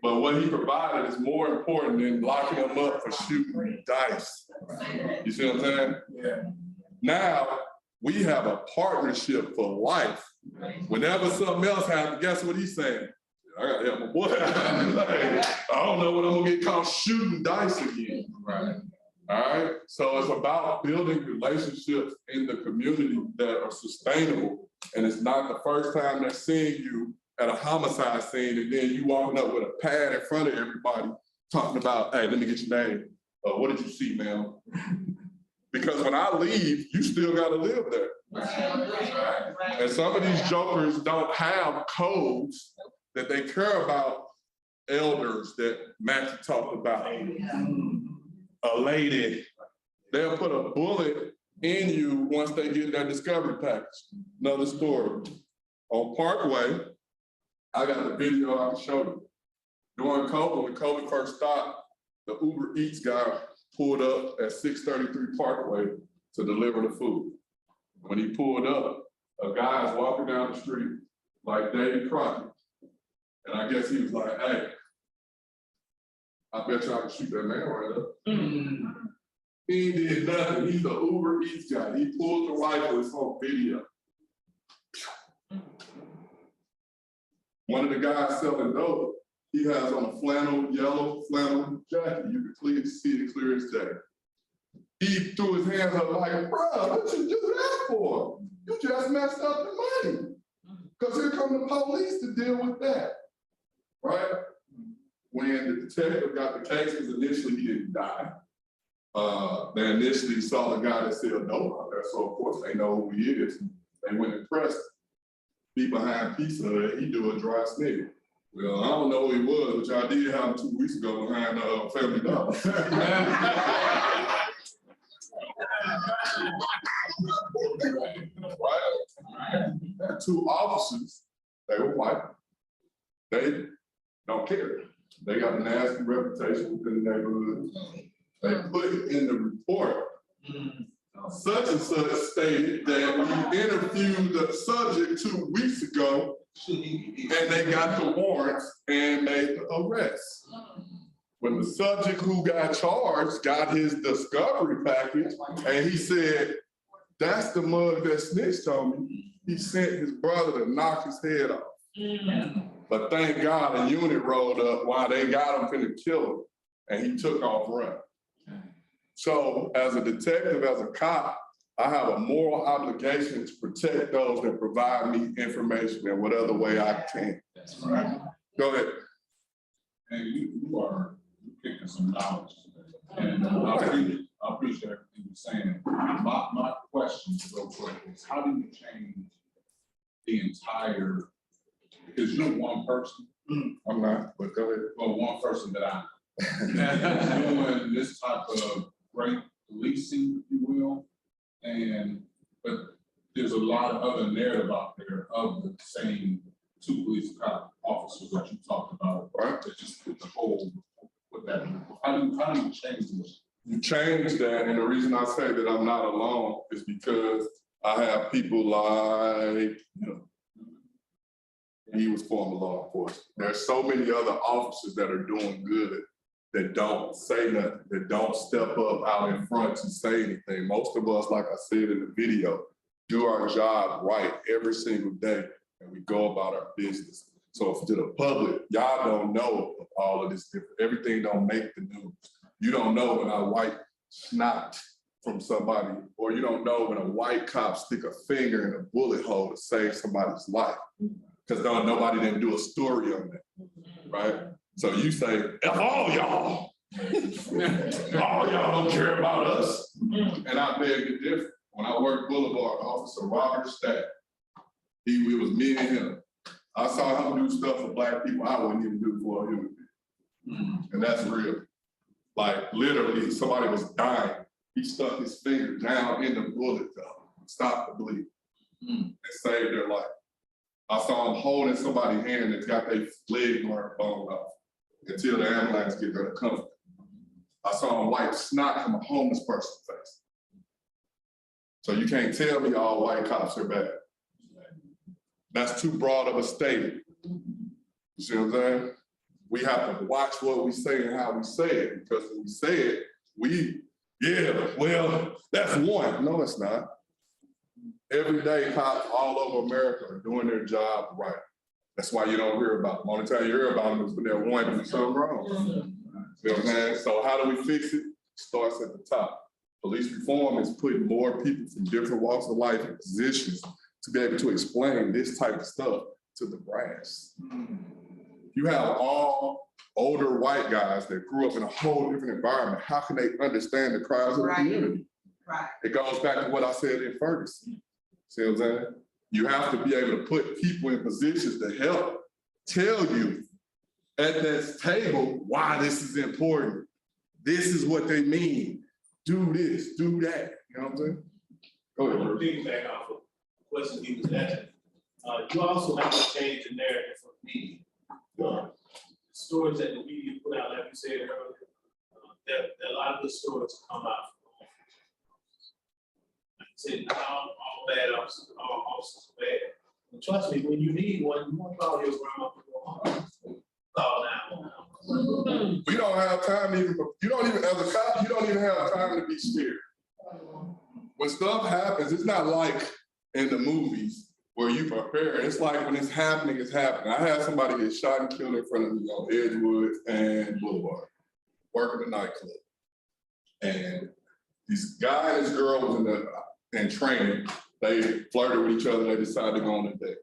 but what he provided is more important than locking him up for shooting dice. You see what I'm saying? Yeah. Now, we have a partnership for life. Whenever something else happens, guess what he's saying? I gotta help my boy. I don't know when I'm gonna get caught shooting dice again. Right. All right. So it's about building relationships in the community that are sustainable. And it's not the first time they're seeing you at a homicide scene and then you walking up with a pad in front of everybody talking about, hey, let me get your name. What did you see, man? Because when I leave, you still gotta live there. Right. And some of these jokers don't have codes that they care about elders that Matthew talked about. A lady, they'll put a bullet in you once they get their discovery package. Another story. On Parkway, I got the video I can show you. During COVID, when COVID first stopped, the Uber Eats guy pulled up at 633 Parkway to deliver the food. When he pulled up, a guy's walking down the street like Davy Crockett. And I guess he was like, hey, I bet y'all can shoot that man right up. He did nothing. He's the Uber Eats guy. He pulled the rifle, it's on video. One of the guys selling dope, he has on a yellow flannel jacket. You can clearly see it clear as day. He threw his hands up like, bro, what you do that for? You just messed up the money. Because here come the police to deal with that, right? When the detective got the case, because initially he didn't die. They initially saw the guy that said dope out there, so of course they know who he is. They went and pressed him. Be behind pizza that he do a dry snake. Well, I don't know who he was, but y'all did have him 2 weeks ago behind Family Dollar. Right? Two officers, they were white. They don't care. They got a nasty reputation within the neighborhood. They put in the report, such and such stated that we interviewed the subject 2 weeks ago and they got the warrants and made the arrest. When the subject who got charged got his discovery package and he said, that's the mug that snitched on me, he sent his brother to knock his head off. But thank God a unit rolled up while they got him finna kill him and he took off running. So as a detective, as a cop, I have a moral obligation to protect those that provide me information in whatever way I can. That's right. Go ahead. And you are kicking some knowledge today. And I appreciate everything you're saying. My question real quick is how do you change the entire, because you're one person. I'm not, but go ahead. Well, one person that I know. Doing this type of great policing, if you will. But there's a lot of other narrative out there of the same 2 police officers that you talked about, right? That just put the whole, put that, how do you change this? You change that, and the reason I say that I'm not alone is because I have people like, he was former law enforcement. There's so many other officers that are doing good that don't say nothing, that don't step up out in front to say anything. Most of us, like I said in the video, do our job right every single day, and we go about our business. So to the public, y'all don't know of all of this different, everything don't make the news. You don't know when I wipe snot from somebody, or you don't know when a white cop stick a finger in a bullet hole to save somebody's life. Because nobody didn't do a story on that, right? So you say, F all y'all. All y'all don't care about us. And I beg to differ. When I worked Boulevard, Officer Robert Stack, it was me and him. I saw him do stuff for Black people I wouldn't even do for a human being. And that's real. Like literally, somebody was dying. He stuck his finger down in the bullet to stop the bleed and saved their life. I saw him holding somebody's hand that's got their leg bone off until the ambulance get there to comfort. I saw him wipe snot from a homeless person's face. So you can't tell me all white cops are bad. That's too broad of a statement. You see what I'm saying? We have to watch what we say and how we say it, because when we say it, well, that's one. No, it's not. Everyday cops all over America are doing their job right. That's why you don't hear about them. Only time you hear about them is when they're wanting to do something wrong. You know what I'm saying? So how do we fix it? Starts at the top. Police reform is putting more people from different walks of life in positions to be able to explain this type of stuff to the brass. You have all older white guys that grew up in a whole different environment. How can they understand the cries of the community? Right. It goes back to what I said in Ferguson. See what I'm saying? You have to be able to put people in positions to help tell you at this table why this is important. This is what they mean. Do this, do that. You know what I'm saying? Go ahead. I'm piggyback off of the question he was asking. You also have to change the narrative for media. Stories that the media put out, like you said earlier, that a lot of the stories come out. Like I said, not all bad officers, all officers are bad. And trust me, when you need one, you want to call your grandma to go home. Call 911. We don't have time even, you don't even, as a cop, you don't even have time to be scared. When stuff happens, it's not like in the movies where you prepare. It's like when it's happening, it's happening. I had somebody get shot and killed in front of me on Edgewood and Boulevard, working the nightclub. And this guy and this girl was in training. They flirted with each other. They decided to go on a date.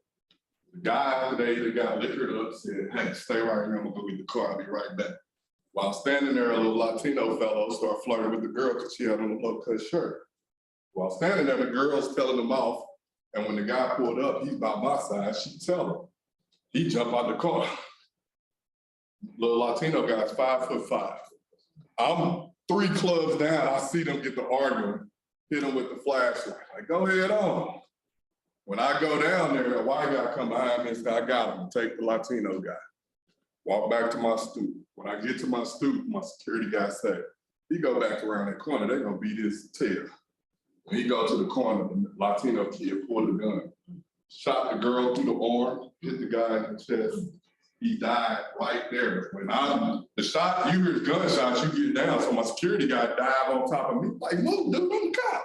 The guy they got liquored up, said, hey, stay right here. I'm gonna go get the car. I'll be right back. While standing there, a little Latino fellow started flirting with the girl because she had on a low-cut shirt. While standing there, the girl's telling him off. And when the guy pulled up, he's by my side, she tell him. He jumped out the car. Little Latino guy's 5'5". I'm 3 clubs down, I see them get to arguing, hit him with the flashlight. Like, go ahead on. When I go down there, a white guy come behind me and say, I got him, take the Latino guy. Walk back to my stoop. When I get to my stoop, my security guy said, He go back around that corner, they gonna beat his tail. When he go to the corner, the Latino kid pulled a gun, shot the girl through the arm, hit the guy in the chest. He died right there. When the shot, you hear gunshots, you get down. So my security guy dive on top of me, like, move, dude, I'm the cop.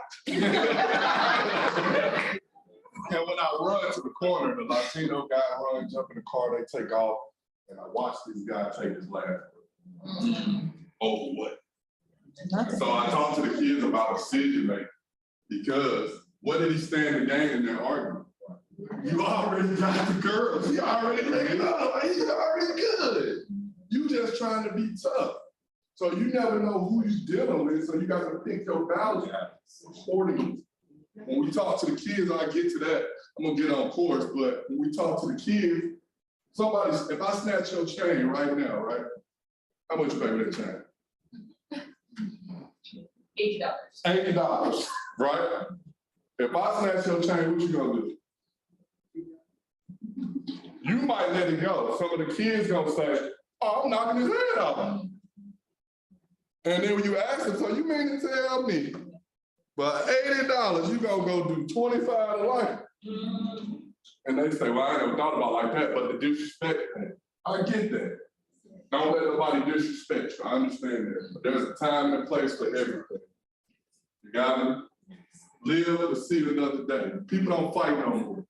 And when I run to the corner, the Latino guy runs, jump in the car, they take off, and I watch this guy take his last breath. Over what? So I talked to the kids about decision making, because what did he stand to gain in that argument? You already got the girls. You already making up. You already good. You just trying to be tough. So you never know who you're dealing with. So you got to pick your battles accordingly. When we talk to the kids, I get to that. I'm gonna get on course, but when we talk to the kids, somebody, if I snatch your chain right now, right? How much you pay me that chain? $80. $80, right? If I snatch your chain, what you gonna do? You might let it go. Some of the kids gonna say, oh, I'm knocking his head off. And then when you ask them, so you mean to tell me, but $80, you gonna go do 25 to life? And they say, well, I ain't never thought about it like that, but the disrespect, I get that. Don't let nobody disrespect you, I understand that. But there's a time and a place for everything. You gotta live to see another day. People don't fight no more.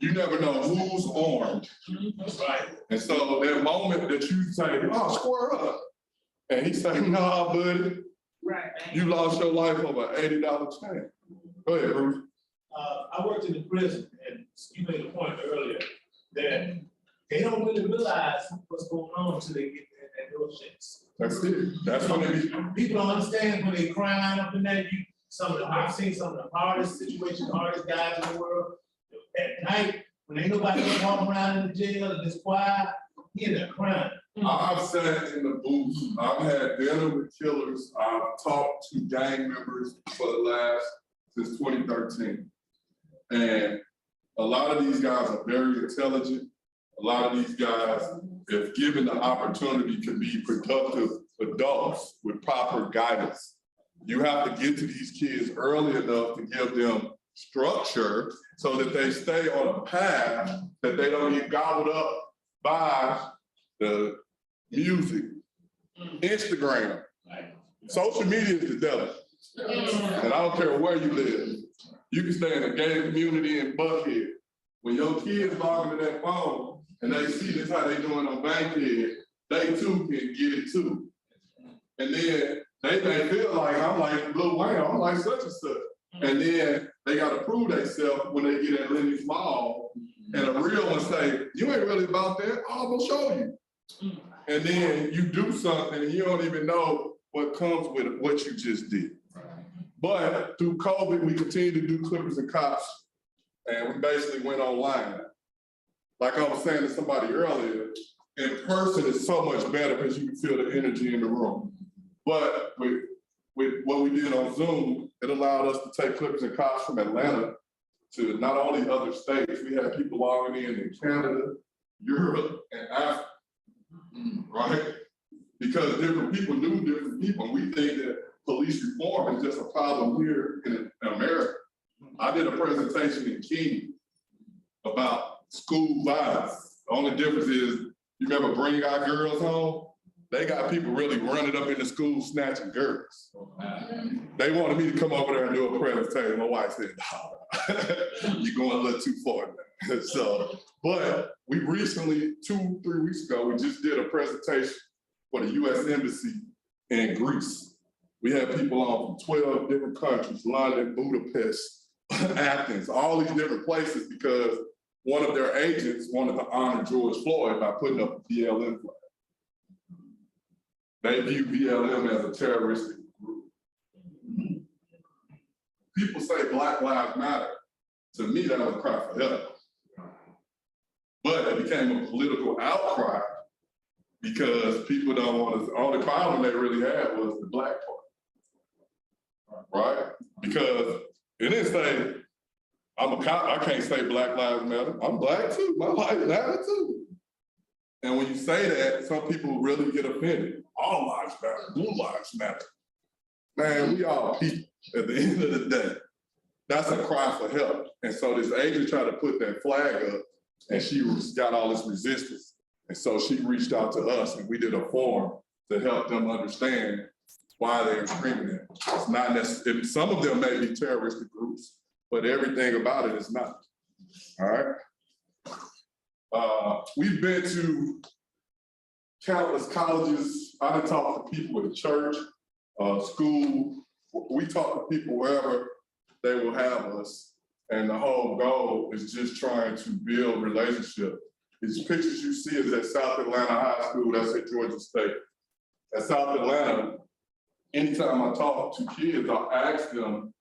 You never know who's armed. Right. And so that moment that you say, oh, square up. And he say, nah, buddy. Right. You lost your life over an $80 chain. Go ahead, Bruce. I worked in the prison, and you made a point earlier that they don't really realize what's going on until they get that doorsteps. That's it. That's when they be. People don't understand when they crying up in there. I've seen some of the hardest situations, the hardest guys in the world. At night, when ain't nobody walking around in the jail and it's quiet, he in there crying. I've sat in the booth. I've had dinner with killers. I've talked to gang members since 2013. And a lot of these guys are very intelligent. A lot of these guys, if given the opportunity, can be productive adults with proper guidance. You have to get to these kids early enough to give them structure so that they stay on a path, that they don't get gobbled up by the music, Instagram. Social media is the devil. And I don't care where you live. You can stay in a gay community in Buckhead. When your kids log into that phone and they see this how they doing on Bankhead, they too can get it too. And then they may feel like, I'm like Lil Wayne, I'm like such and such. And then they gotta prove themselves when they get at Lenny's Mall. And a real one say, you ain't really about that, I'm gonna show you. And then you do something and you don't even know what comes with it, what you just did. But through COVID, we continued to do Clippers and Cops, and we basically went online. Like I was saying to somebody earlier, in person is so much better because you can feel the energy in the room. But with what we did on Zoom, it allowed us to take Clippers and Cops from Atlanta to not only other states, we had people logging in Canada, Europe, and Africa, right? Because different people knew different people. And we think that police reform is just a problem here in America. I did a presentation in Kenya about school violence. The only difference is, you remember Bring Our Girls Home? They got people really running up in the school snatching girls. They wanted me to come over there and do a presentation. My wife said, no, you're going a little too far now. So, but we recently, 2-3 weeks ago, we just did a presentation for the US Embassy in Greece. We had people on from 12 different countries, London, Budapest, Athens, all these different places, because one of their agents wanted to honor George Floyd by putting up a BLM flag. They view BLM as a terroristic group. People say Black Lives Matter. To me, that was a cry for help. But it became a political outcry because people don't want to, the only problem they really had was the Black part, right? Because it didn't say, I'm a cop, I can't say Black Lives Matter. I'm Black too, my life matters too. And when you say that, some people really get offended. All lives matter, blue lives matter. Man, we all people at the end of the day. That's a cry for help. And so this agent tried to put that flag up and she got all this resistance. And so she reached out to us and we did a forum to help them understand why they're screaming it. It's not necessarily, some of them may be terroristic groups, but everything about it is not. All right. We've been to countless colleges. I've talked to people at church, school. We talk to people wherever they will have us. And the whole goal is just trying to build relationships. These pictures you see is at South Atlanta High School, that's at Georgia State. At South Atlanta, anytime I talk to kids, I'll ask them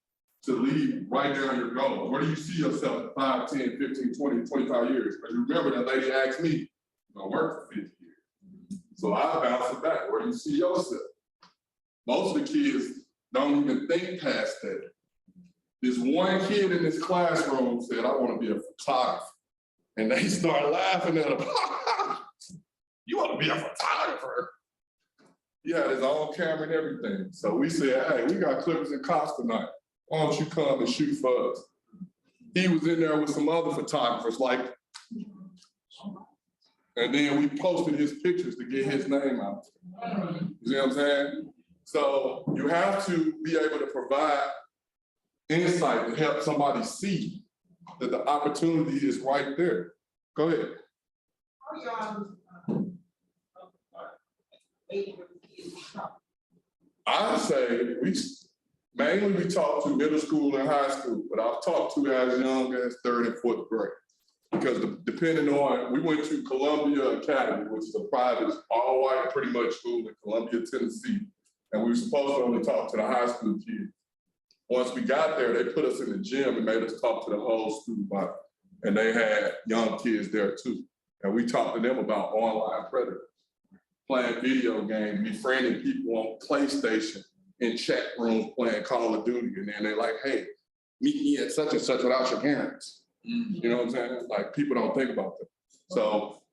to leave right there on your goals. Where do you see yourself in 5, 10, 15, 20, 25 years? Because you remember that lady asked me, I'm gonna work for 50 years. So I bounce it back, where do you see yourself? Most of the kids don't even think past that. This one kid in this classroom said, I want to be a photographer. And they start laughing at him. You want to be a photographer? He had his own camera and everything. So we said, hey, we got Clippers and Cops tonight. Why don't you come and shoot for us? He was in there with some other photographers, like, and then we posted his pictures to get his name out. You see what I'm saying? So you have to be able to provide insight to help somebody see that the opportunity is right there. Go ahead. I'd say mainly we talk to middle school and high school, but I've talked to as young as 3rd and 4th grade. Because depending on, we went to Columbia Academy, which is a private, all-white pretty much school in Columbia, Tennessee. And we were supposed to only talk to the high school kids. Once we got there, they put us in the gym and made us talk to the whole student body. And they had young kids there too. And we talked to them about online predators, playing video games, befriending people on PlayStation, in chat rooms playing Call of Duty. And then they're like, hey, meet me at such and such without your parents. You know what I'm saying? Like, people don't think about that. So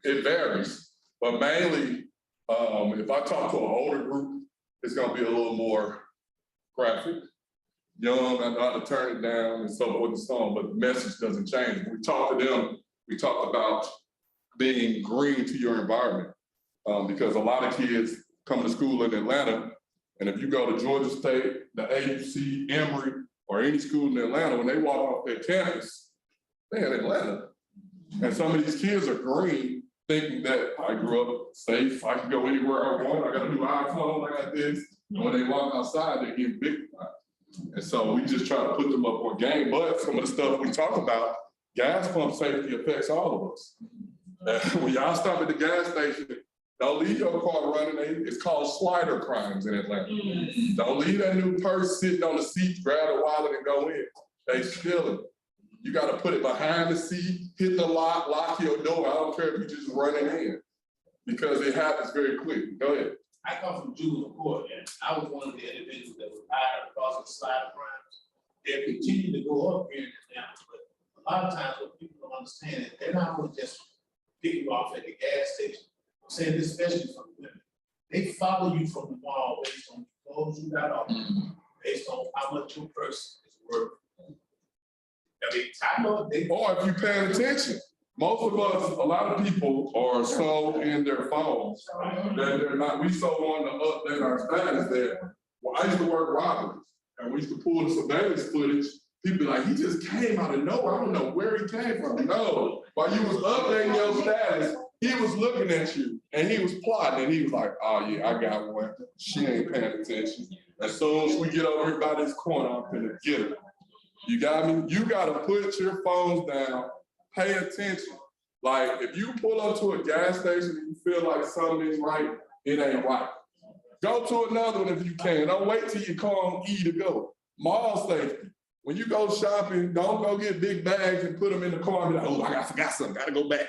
it varies. But mainly, if I talk to an older group, it's gonna be a little more graphic. Young, I know how to turn it down and so forth and so on, but the message doesn't change. When we talk to them, we talk about being green to your environment. Because a lot of kids come to school in Atlanta, and if you go to Georgia State, the AUC, Emory, or any school in Atlanta, when they walk off their campus, they're in Atlanta. And some of these kids are green, thinking that I grew up safe, I can go anywhere I want, I got a new iPhone, I got this. And when they walk outside, they're getting victimized. And so we just try to put them up on game. But some of the stuff we talk about, gas pump safety affects all of us. When y'all stop at the gas station, don't leave your car running. It's called slider crimes in Atlanta. Don't leave that new purse sitting on the seat, grab a wallet and go in. They steal it. You got to put it behind the seat, hit the lock, lock your door. I don't care if you just running in, because it happens very quick. Go ahead. I come from juvenile court, and I was one of the individuals that was hired across the slider crimes. They continue to go up here now, but a lot of times what people don't understand is they're not only just picking you off at the gas station. I'm saying this especially for the women. They follow you from the mall based on the clothes you got on, based on how much your purse is worth. I mean, I know they. Or if you're paying attention, most of us, a lot of people are so in their phones that they're not. We so want to update our status that. Well, I used to work robberies, and we used to pull the surveillance footage. People be like, he just came out of nowhere. I don't know where he came from. No, while you was updating your status, he was looking at you and he was plotting, and he was like, oh yeah, I got one. She ain't paying attention. As soon as we get over here by this corner, I'm gonna get her. You got me? You gotta put your phones down, pay attention. Like, if you pull up to a gas station and you feel like something is right, it ain't right. Go to another one if you can. Don't wait till you call on E to go. Mall safety. When you go shopping, don't go get big bags and put them in the car and be like, oh, I forgot something, gotta go back.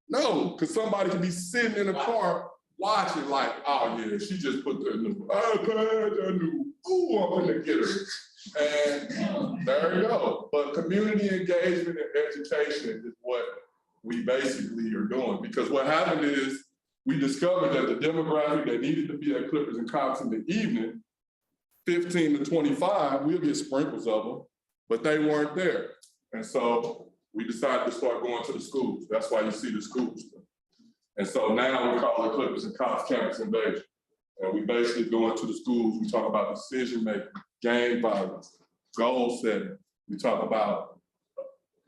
No, because somebody can be sitting in the car watching like, oh yeah, she just put the new iPad, I knew, ooh, I'm gonna get her. And there you go. But community engagement and education is what we basically are doing. Because what happened is we discovered that the demographic that needed to be at Clippers and Cops in the evening, 15 to 25, we'll get sprinkles of them, but they weren't there. And so we decided to start going to the schools. That's why you see the schools. And so now we call it Clippers and Cops Campus Invasion. And we basically go into the schools, we talk about decision-making, gang violence, goal setting. We talk about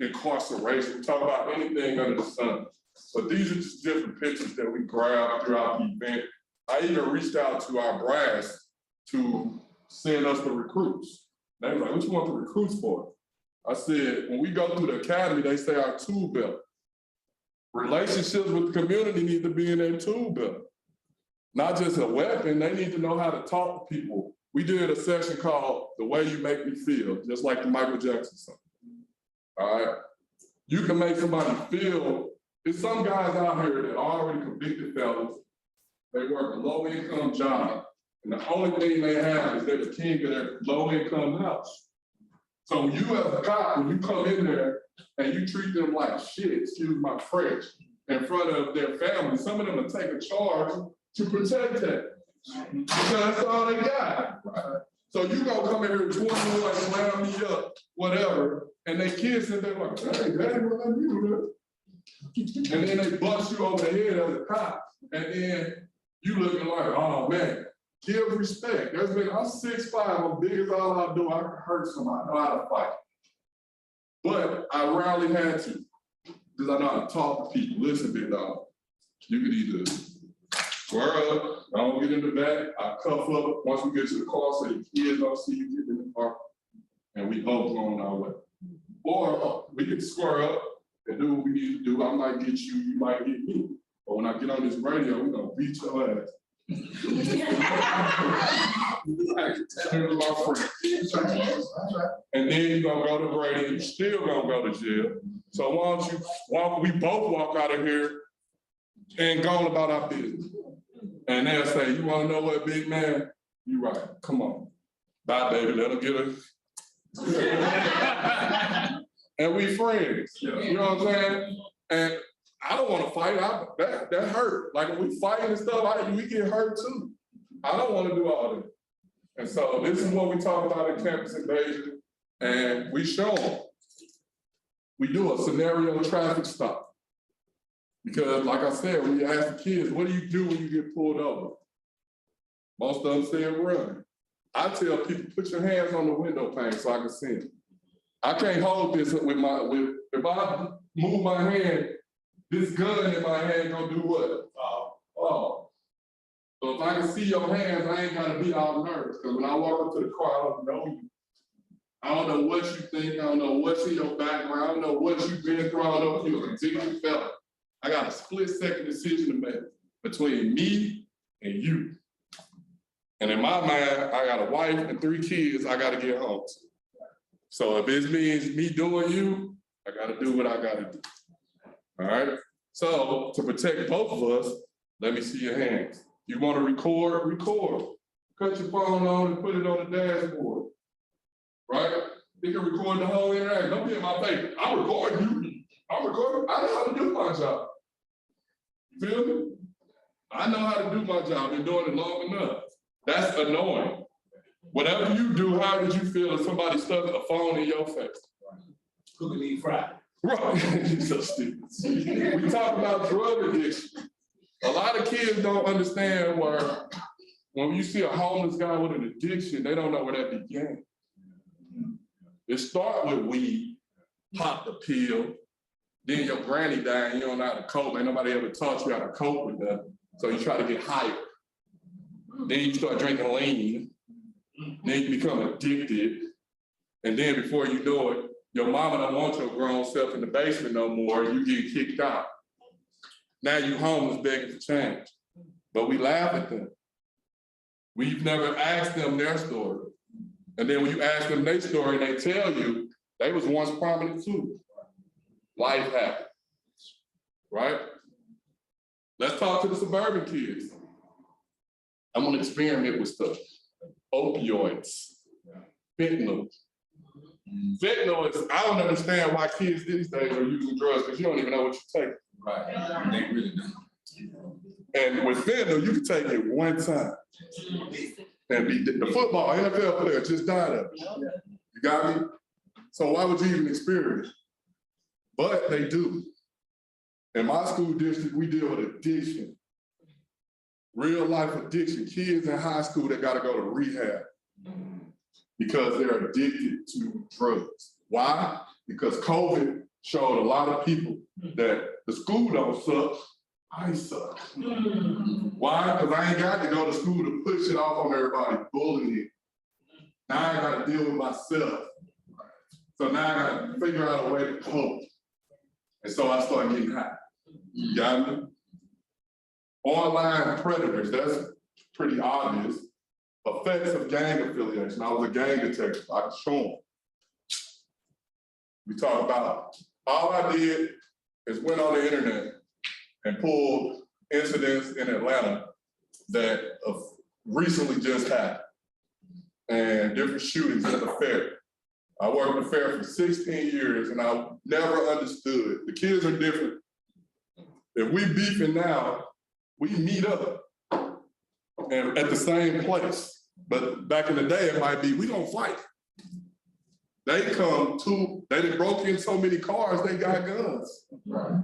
incarceration. We talk about anything under the sun. But these are just different pictures that we grab throughout the event. I even reached out to our brass to send us the recruits. They were like, what you want the recruits for? I said, when we go through the academy, they say our tool belt. Relationships with the community need to be in their tool belt. Not just a weapon, they need to know how to talk to people. We did a session called The Way You Make Me Feel, just like the Michael Jackson song. All right? You can make somebody feel, there's some guys out here that are already convicted felons. They work a low-income job, and the only thing they have is they're the king of their low-income house. So you as a cop, when you come in there and you treat them like shit, excuse my French, in front of their family, some of them will take a charge to protect that. Because that's all they got. Right? So you gonna come in here 21, slam me up, whatever, and they kids sit there like, hey, daddy, what I do? And then they bust you over the head as a cop, and then you looking like, oh man, give respect. I'm 6'5", I'm big as all I do, I can hurt somebody, I know how to fight. But I rarely had to, because I know how to talk to people. Listen, big dog, you could either square up, don't get in the back, I cuff up once we get to the car so the kids don't see you get in the car, and we both go on our way. Or we can square up and do what we need to do. I might get you, you might get me. But when I get on this radio, we're gonna beat your ass. And then you're gonna go to the radio, you're still gonna go to jail. So why don't you we both walk out of here and go on about our business. And they'll say, you wanna know what, big man? You right, come on. Bye, baby, let them get us. And we friends, you know what I'm saying? And I don't want to fight. That hurt. Like when we fight and stuff, we get hurt too. I don't want to do all that. And so this is what we talk about in Campus Invasion, and we show them. We do a scenario traffic stop. Because like I said, when you ask the kids, what do you do when you get pulled over? Most of them say run. I tell people, put your hands on the window pane so I can see them. I can't hold this if I move my hand, this gun in my hand gonna do what? Oh. So if I can see your hands, I ain't gotta be all nervous. Because when I walk up to the car, I don't know you. I don't know what you think, I don't know what's in your background, I don't know what you've been through, I don't know if you're a convicted felon. I got a split-second decision to make between me and you. And in my mind, I got a wife and 3 kids I gotta get home to. So if it means me doing you, I gotta do what I gotta do. All right? So to protect both of us, let me see your hands. You wanna record, record. Cut your phone on and put it on the dashboard. Right? You can record the whole interaction. Don't be in my face. I'm recording you. I'm recording. I know how to do my job. You feel me? I know how to do my job. I've been doing it long enough. That's annoying. Whatever you do, how did you feel if somebody stuck a phone in your face? Cooking eat fried. Right. You're so stupid. We talk about drug addiction. A lot of kids don't understand where when you see a homeless guy with an addiction, they don't know where that began. It starts with weed, pop the pill, then your granny died and you don't know how to cope. Ain't nobody ever taught you how to cope with that. So you try to get higher. Then you start drinking lean. Then you become addicted. And then before you know it, your mama don't want your grown self in the basement no more. You get kicked out. Now you homeless begging for change. But we laugh at them. We've never asked them their story. And then when you ask them their story, they tell you they was once prominent too. Life happened, right? Let's talk to the suburban kids. I'm gonna experiment with stuff. Opioids, fentanyl. Fentanyl is, I don't understand why kids these days are using drugs because you don't even know what you're taking. Right, they really do. And with fentanyl, you can take it one time. And be the football, NFL player just died of it. You got me? So why would you even experiment it? But they do. In my school district, we deal with addiction. Real life addiction. Kids in high school that gotta go to rehab because they're addicted to drugs. Why? Because COVID showed a lot of people that the school don't suck, I suck. Why? Because I ain't got to go to school to push it off on everybody, bullying. Now I gotta deal with myself. So now I gotta figure out a way to cope. And so I start getting high. You got me? Online predators, that's pretty obvious. Effects of gang affiliation. I was a gang detective, I can show them. We talk about, all I did is went on the internet and pulled incidents in Atlanta that recently just happened. And different shootings at the fair. I worked at the fair for 16 years and I never understood. The kids are different. If we beefing now, we meet up and at the same place. But back in the day, it might be, we don't fight. They come to, they done broke in so many cars, they got guns. Right.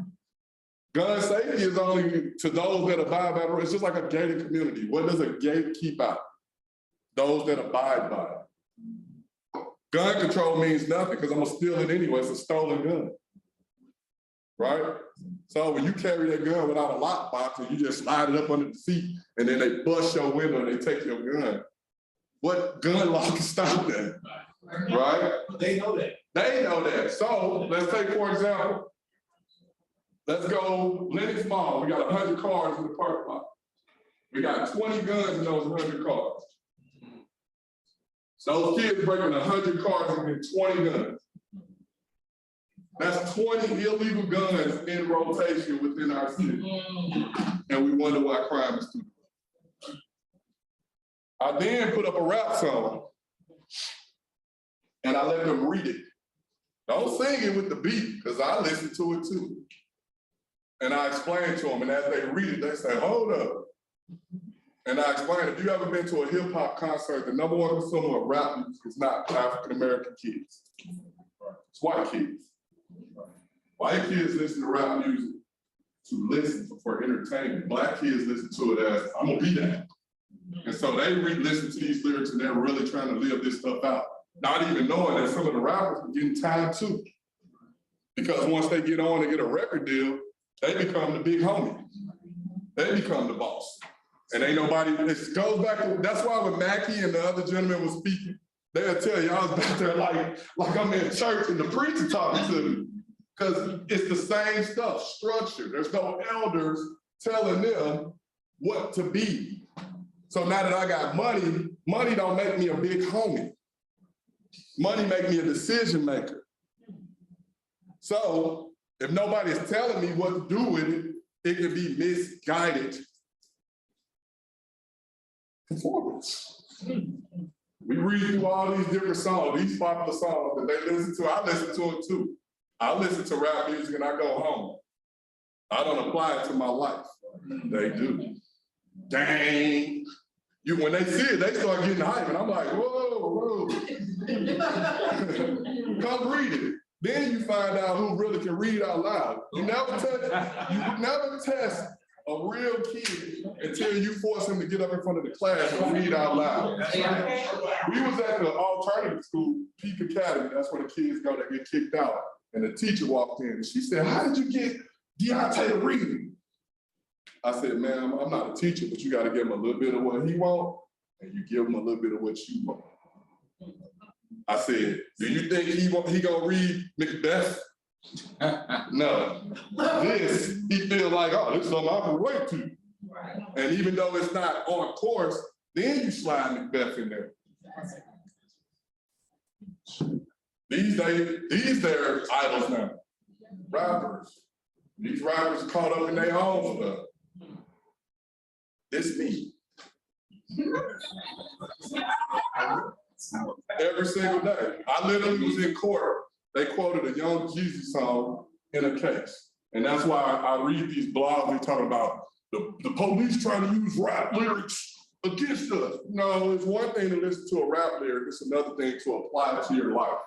Gun safety is only to those that abide by the rules. It's just like a gated community. What does a gate keep out? Those that abide by it. Gun control means nothing because I'm gonna steal it anyway. It's a stolen gun, right? So when you carry that gun without a lockbox and you just slide it up under the seat and then they bust your window and they take your gun, what gun law can stop that, right? They know that. They know that. So let's take, for example, let's go Lenox Mall. We got 100 cars in the parking lot. We got 20 guns in those 100 cars. Those kids breaking 100 cars and get 20 guns. That's 20 illegal guns in rotation within our city. And we wonder why crime is too high. I then put up a rap song and I let them read it. Don't sing it with the beat, because I listen to it too. And I explain to them, and as they read it, they say, hold up. And I explain, if you ever been to a hip hop concert, the number one consumer of rap music is not African-American kids. It's white kids. White kids listen to rap music to listen for entertainment. Black kids listen to it as, I'm gonna be that. And so they listen to these lyrics and they're really trying to live this stuff out. Not even knowing that some of the rappers are getting tied too. Because once they get on and get a record deal, they become the big homie. They become the boss. And ain't nobody, it goes back to, that's why when Mackie and the other gentleman was speaking, they'll tell you, I was back there like I'm in church and the preacher talking to me. Because it's the same stuff, structure. There's no elders telling them what to be. So now that I got money, money don't make me a big homie. Money make me a decision maker. So if nobody's telling me what to do with it, it can be misguided performance. We read through all these different songs, these popular songs that they listen to. I listen to them too. I listen to rap music and I go home. I don't apply it to my life. They do. Dang. When they see it, they start getting hype, and I'm like, whoa, whoa. Come read it. Then you find out who really can read out loud. You never test a real kid until you force him to get up in front of the class and read out loud. We was at the alternative school, Peak Academy. That's where the kids go that get kicked out. And the teacher walked in and she said, how did you get Deontay to read? I said, ma'am, I'm not a teacher, but you got to give him a little bit of what he wants, and you give him a little bit of what you want. I said, do you think he gonna read Macbeth? No. This, he feels like, oh, this is something I can relate to. And even though it's not on course, then you slide Macbeth in there. These days, they're idols now. Rappers. These rappers are caught up in their own stuff. This me. every single day. I literally was in court. They quoted a Young Jeezy song in a case. And that's why I read these blogs, they talk about the police trying to use rap lyrics against us. No, it's one thing to listen to a rap lyric, it's another thing to apply it to your life.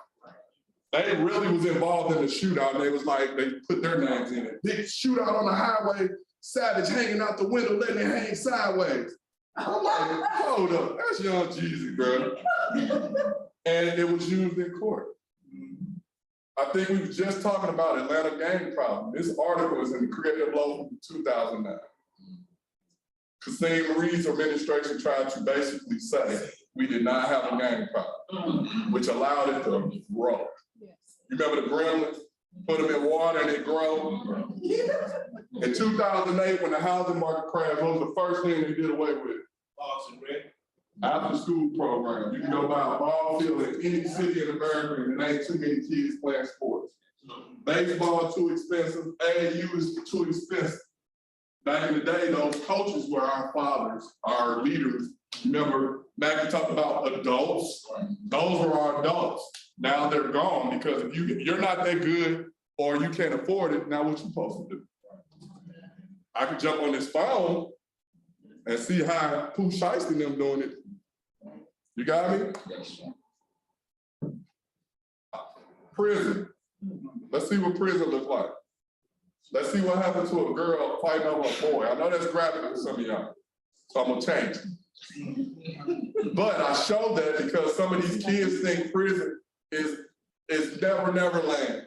They really was involved in the shootout, and they was like, they put their names in it. Big shootout on the highway, Savage hanging out the window, letting it hang sideways. I'm like, hold up, that's Young Jeezy, bro. And it was used in court. I think we were just talking about Atlanta gang problem. This article is in the Creative Local from 2009. Kasim Reed's administration tried to basically say we did not have a gang problem, which allowed it to grow. You remember the gremlins? Put them in water and it grow. In 2008, when the housing market crashed, what was the first thing they did away with? After school program. You can go buy a ball field in any city in America and there ain't too many kids playing sports. Baseball too expensive, AAU is too expensive. Back in the day, those coaches were our fathers, our leaders. Remember, Maggie talked about adults. Those were our adults. Now they're gone because if you're not that good or you can't afford it, now what you supposed to do? I could jump on this phone and see how Pooh Shiesty and them doing it. You got me? Prison. Let's see what prison looks like. Let's see what happened to a girl fighting over a boy. I know that's graphic for some of y'all, so I'm gonna change. But I show that because some of these kids think prison is never land.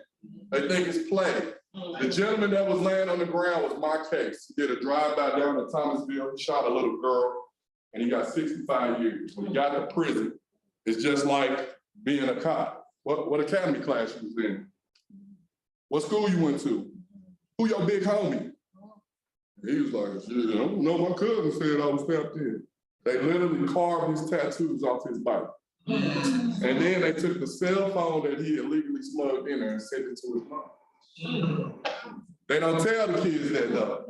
They think it's play. The gentleman that was laying on the ground was my case. He did a drive-by down in Thomasville, shot a little girl, and he got 65 years. When he got to prison, it's just like being a cop. What academy class you was in? What school you went to? Who your big homie? He was like, shit, I don't know, my cousin said I was stepped in. They literally carved his tattoos off his body. And then they took the cell phone that he illegally smuggled in there and sent it to his mom. They don't tell the kids that though.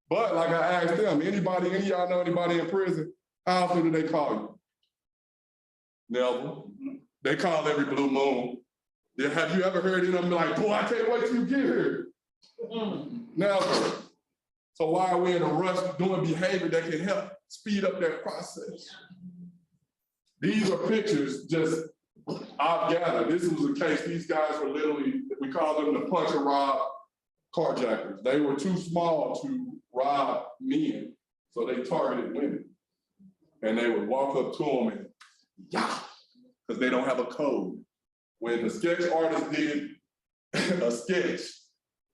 But like I asked them, any of y'all know anybody in prison? How often do they call you? Never. They call every blue moon. Have you ever heard of them be like, boy, I can't wait till you get here? Never. So why are we in a rush doing behavior that can help speed up that process? These are pictures just I've gathered. This was a case, these guys were literally, we call them the punch and rob carjackers. They were too small to rob men, so they targeted women. And they would walk up to them and, yeah, because they don't have a code. When the sketch artist did a sketch,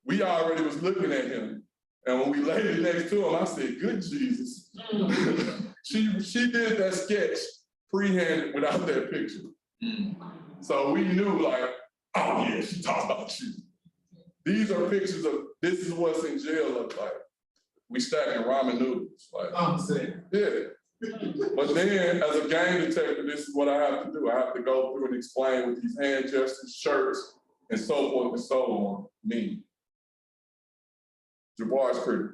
we already was looking at him. And when we laid it next to him, I said, good Jesus. She did that sketch pre-handed without that picture. So we knew like, oh yeah, she talked about you. These are pictures of, this is what's in jail look like. We stacking ramen noodles. Like, I'm saying. yeah. But then as a gang detective, this is what I have to do. I have to go through and explain what these hand gestures, shirts, and so forth and so on mean. Jabbar's Creek.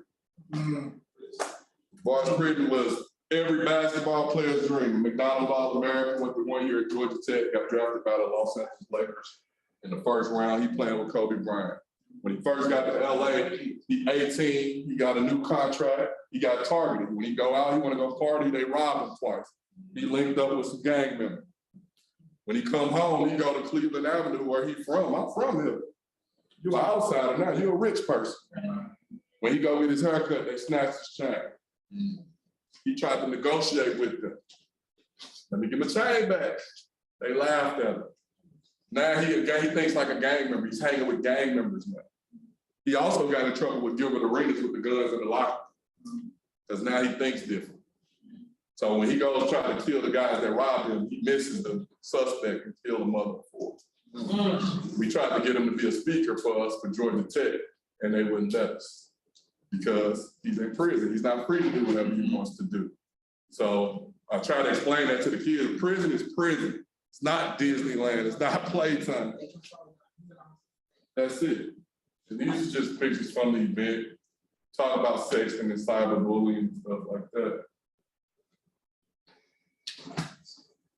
Jabbar's Creek was every basketball player's dream. McDonald's All-American, went to 1 year at Georgia Tech, got drafted by the Los Angeles Lakers. In the first round, he playing with Kobe Bryant. When he first got to LA, he 18, he got a new contract, he got targeted. When he go out, he wanna go party, they rob him twice. He linked up with some gang members. When he come home, he go to Cleveland Avenue, where he from. I'm from here. You an outsider now, you a rich person. When he go get his haircut, they snatch his chain. He tried to negotiate with them. Let me get my chain back. They laughed at him. Now he thinks like a gang member. He's hanging with gang members now. He also got in trouble with Gilbert Arenas with the guns in the locker, because now he thinks different. So when he goes trying to kill the guys that robbed him, he misses the suspect and kills the mother before. We tried to get him to be a speaker for us for Georgia Tech, and they wouldn't let us because he's in prison. He's not free to do whatever he wants to do. So I try to explain that to the kids. Prison is prison. It's not Disneyland. It's not playtime. That's it. And these are just pictures from the event. Talk about sexting and cyberbullying and stuff like that.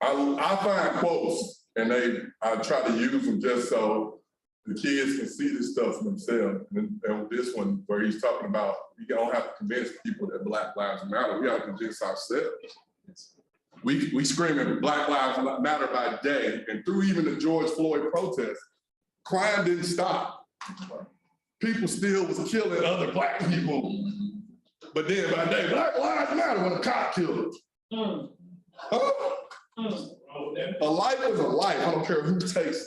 I find quotes and I try to use them just so the kids can see this stuff for themselves. And this one where he's talking about, you don't have to convince people that Black Lives Matter. We have to convince ourselves. We screaming Black Lives Matter by day, and through even the George Floyd protest, crime didn't stop. People still was killing other Black people. But then by day, Black Lives Matter when a cop killed him. Huh? A life is a life. I don't care who takes it.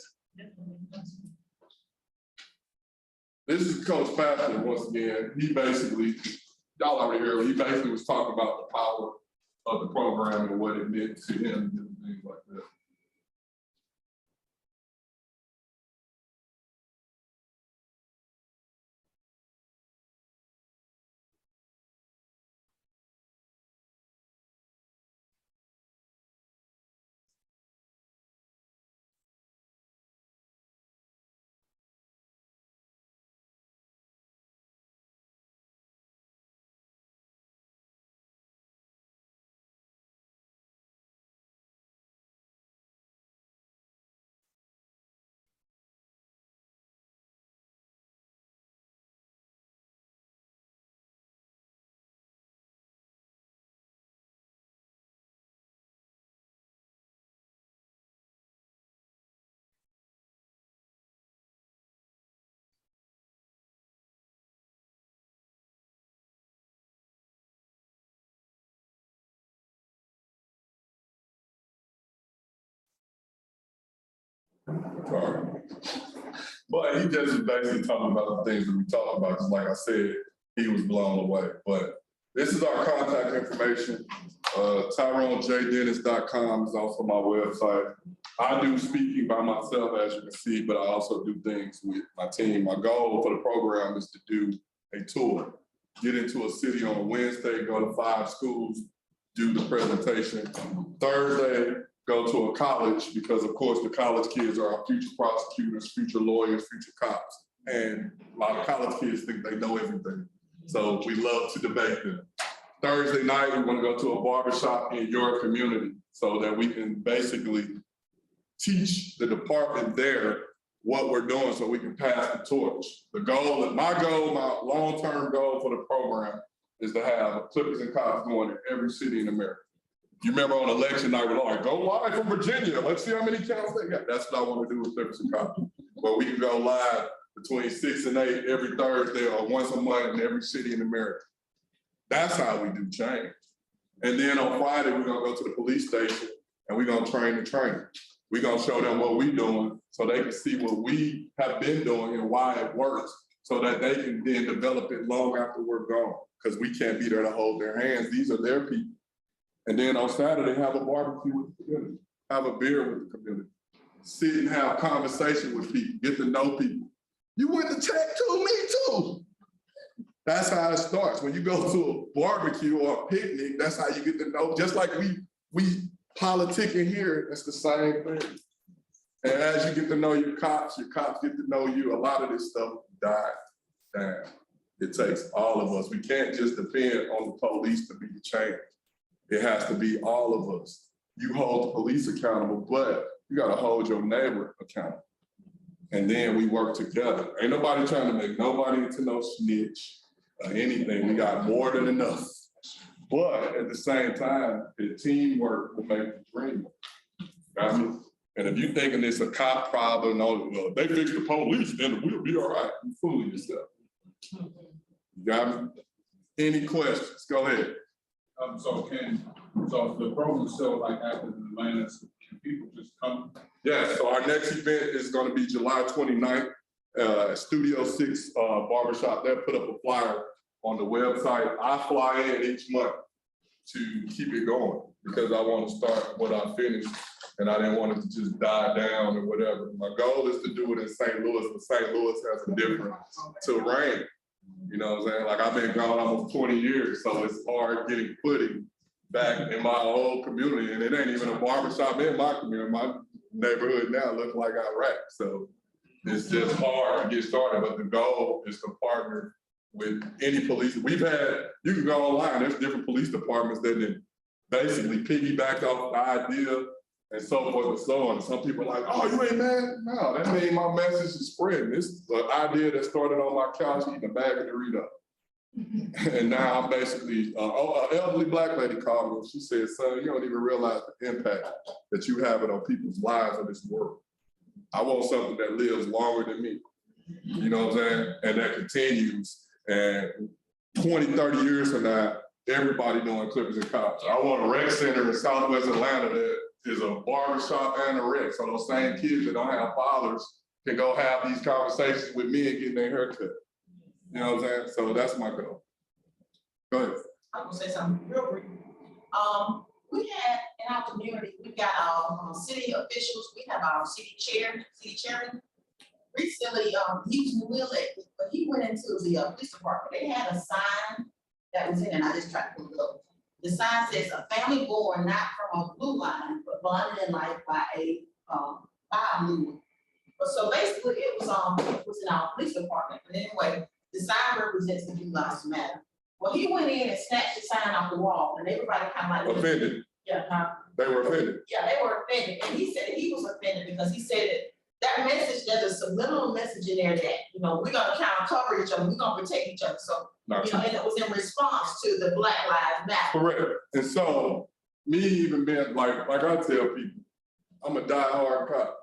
This is Coach Pastor once again. He basically, y'all already heard, he basically was talking about the power of the program and what it meant to him and things like that. But he just was basically talking about the things that we talked about. Just like I said, he was blown away. But this is our contact information. TyroneJDennis.com is also my website. I do speaking by myself, as you can see, but I also do things with my team. My goal for the program is to do a tour. Get into a city on a Wednesday, go to 5 schools, do the presentation. Thursday, go to a college, because of course the college kids are our future prosecutors, future lawyers, future cops. And a lot of college kids think they know everything. So we love to debate them. Thursday night, we want to go to a barbershop in your community so that we can basically teach the department there what we're doing so we can pass the torch. The goal, my long-term goal for the program is to have Clippers and Cops going in every city in America. You remember on election night, we're like, go live from Virginia. Let's see how many counts they got. That's what I want to do with Clippers and Cops. Where we can go live between 6 and 8 every Thursday or once a month in every city in America. That's how we do change. And then on Friday, we're gonna go to the police station and we're gonna train the trainers. We're gonna show them what we're doing so they can see what we have been doing and why it works, so that they can then develop it long after we're gone, because we can't be there to hold their hands. These are their people. And then on Saturday, have a barbecue with the community, have a beer with the community, sit and have conversation with people, get to know people. You went to tech too, me too. That's how it starts. When you go to a barbecue or a picnic, that's how you get to know. Just like we politicking here, it's the same thing. And as you get to know your cops get to know you. A lot of this stuff dies down. It takes all of us. We can't just depend on the police to be the change. It has to be all of us. You hold the police accountable, but you gotta hold your neighbor accountable. And then we work together. Ain't nobody trying to make nobody into no snitch or anything. We got more than enough. But at the same time, the teamwork will make the dream work. Got me? And if you're thinking it's a cop problem, no, they fix the police, then we'll be all right. You're fooling yourself. You got me? Any questions? Go ahead. So the program itself, like after the Atlanta, can people just come? Yeah, so our next event is gonna be July 29th, Studio 6 Barbershop. They'll put up a flyer on the website. I fly in each month to keep it going because I want to start what I finished, and I didn't want it to just die down or whatever. My goal is to do it in St. Louis, but St. Louis has a different terrain. You know what I'm saying? Like, I've been gone almost 20 years, so it's hard getting footing back in my old community, and it ain't even a barbershop in my community. My neighborhood now looks like Iraq, so it's just hard to get started, but the goal is to partner with any police. We've had, you can go online, there's different police departments that basically piggyback off the idea and so forth and so on. Some people are like, oh, you ain't mad? No, that means my message is spreading. This is an idea that started on my couch eating a bag of Doritos. And now I'm basically, an elderly Black lady called me and she said, son, you don't even realize the impact that you have on people's lives in this world. I want something that lives longer than me. You know what I'm saying? And that continues. And 20, 30 years from now, everybody knowing Clippers and Cops. I want a rec center in Southwest Atlanta that is a barbershop and a rec. So those same kids that don't have fathers can go have these conversations with me and get their haircut. You know what I'm saying? So that's my goal. Go ahead. I'm gonna say something real brief. We had in our community, we got our city officials, we have our city chairman. Recently, he was new elected, but he went into the police department. They had a sign that was in, and I just tried to pull it up. The sign says, a family born not from a blue line, but bonded in life by a blue one. But so basically it was in our police department. But anyway, the sign represents the Blue Lives Matter. Well, he went in and snatched the sign off the wall, and everybody kind of like Offended. Yeah, They were offended. yeah, they were offended, and he said he was offended because he said that message, there's a subliminal message in there that, you know, we're gonna kind of cover each other, we're gonna protect each other. So, Not you know, and it was in response to the Black Lives Matter. correct. And so me even being like I tell people, I'm a diehard cop.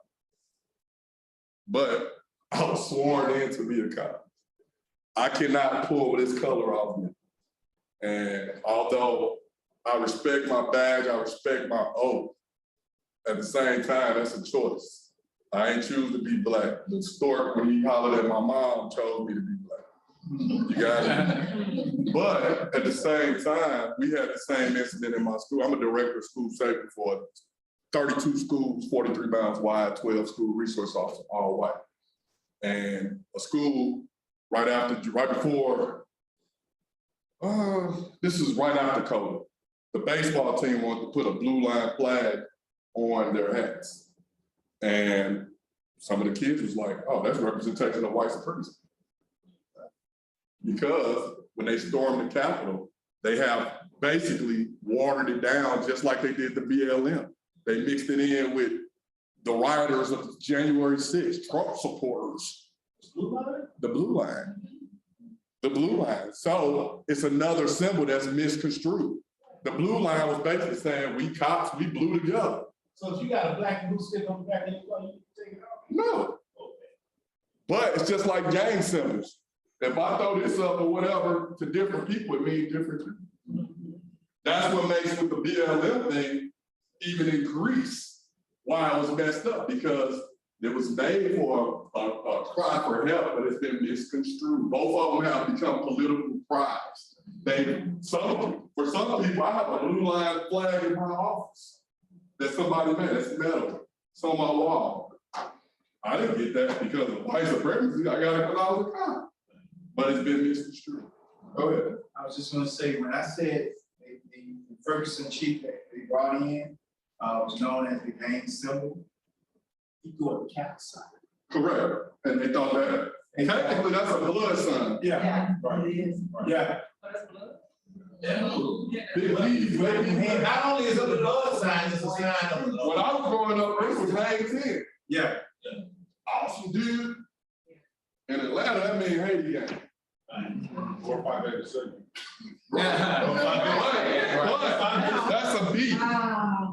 But I was sworn in to be a cop. I cannot pull this color off me. And although I respect my badge, I respect my oath, at the same time, that's a choice. I ain't choose to be Black. The stork, when he hollered at my mom, chose me to be Black. You got it? But at the same time, we had the same incident in my school. I'm a director of school safety for 32 schools, 43 miles wide, 12 school resource officers, all white. And a school right before, this is right after COVID. The baseball team wanted to put a blue line flag on their hats. And some of the kids was like, oh, that's representation of white supremacy. Because when they stormed the Capitol, they have basically watered it down just like they did the BLM. They mixed it in with the rioters of January 6th, Trump supporters. The blue line. The blue line. So it's another symbol that's misconstrued. The blue line was basically saying, we cops, we blue together. So if you got a black and blue stick on the back, then you take it off? No. Okay. But it's just like gang symbols. If I throw this up or whatever to different people, it means different things. That's what makes with the BLM thing even increase why it was messed up, because it was made for a cry for help, but it's been misconstrued. Both of them have become political cries. For some people, I have a blue line flag in my office that somebody made. It's metal. It's on my wall. I didn't get that because of white supremacy. I got it because I was a cop. But it's been misconstrued. Go ahead. I was just gonna say, when I said the Ferguson chief that they brought in, was known as the gang symbol, he thought the cat side. Correct. And they thought that, technically, that's a blood sign. Yeah. It is. Yeah. Big leaves, baby. Not only is it a blood sign, it's a sign of the When I was growing up, it was hang 10. Yeah. Awesome, dude. In Atlanta, that means Haiti gang. Or 587. But that's a beat.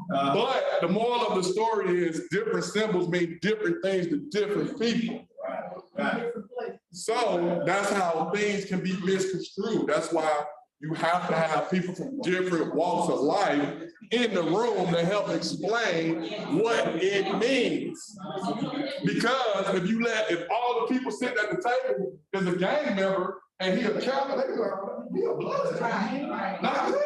But the moral of the story is different symbols mean different things to different people. So that's how things can be misconstrued. That's why you have to have people from different walks of life in the room to help explain what it means. Because if all the people sitting at the table is a gang member and he a captain, they go, he a blood sign. Not him.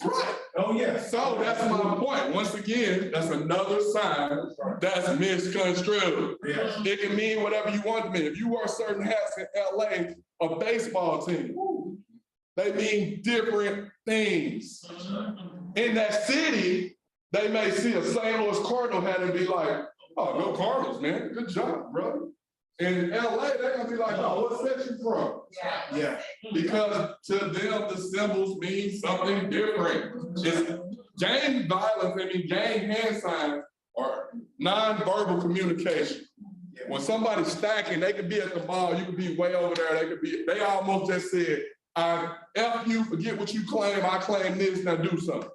Right. Oh, yeah. So that's my point. Once again, that's another sign that's misconstrued. Yes. It can mean whatever you want to mean. If you wear certain hats in LA, a baseball team, they mean different things. In that city, they may see a St. Louis Cardinal hat and be like, oh, go Cardinals, man. Good job, brother. In LA, they're gonna be like, oh, what section you from? Yeah. Because to them, the symbols mean something different. gang violence, I mean, gang hand signs are nonverbal communication. When somebody's stacking, they could be at the mall, you could be way over there, they almost just said, I F you, forget what you claim, I claim this, now do something.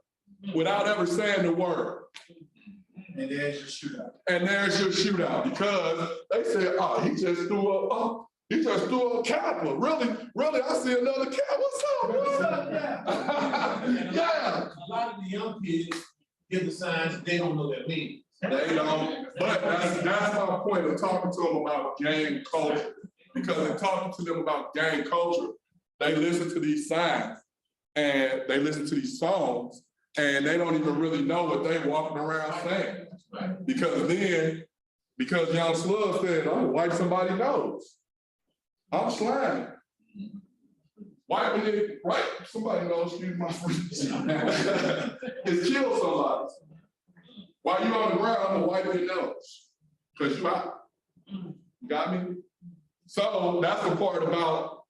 Without ever saying the word. And there's your shootout. And there's your shootout, because they said, oh, he just threw a Kappa. Really, I see another Kappa. What's up? Yeah. A lot of the young kids get the signs, they don't know their meaning. They don't, but that's my point of talking to them about gang culture. Because in talking to them about gang culture, they listen to these signs and they listen to these songs and they don't even really know what they walking around saying. Because Young Slug said, I'm gonna wipe somebody's nose. I'm slimy. Wiping it, right? Somebody knows, excuse my French. It's kill somebody. While you on the ground, I'm gonna wipe your nose. Cause you out. Got me? So that's the part about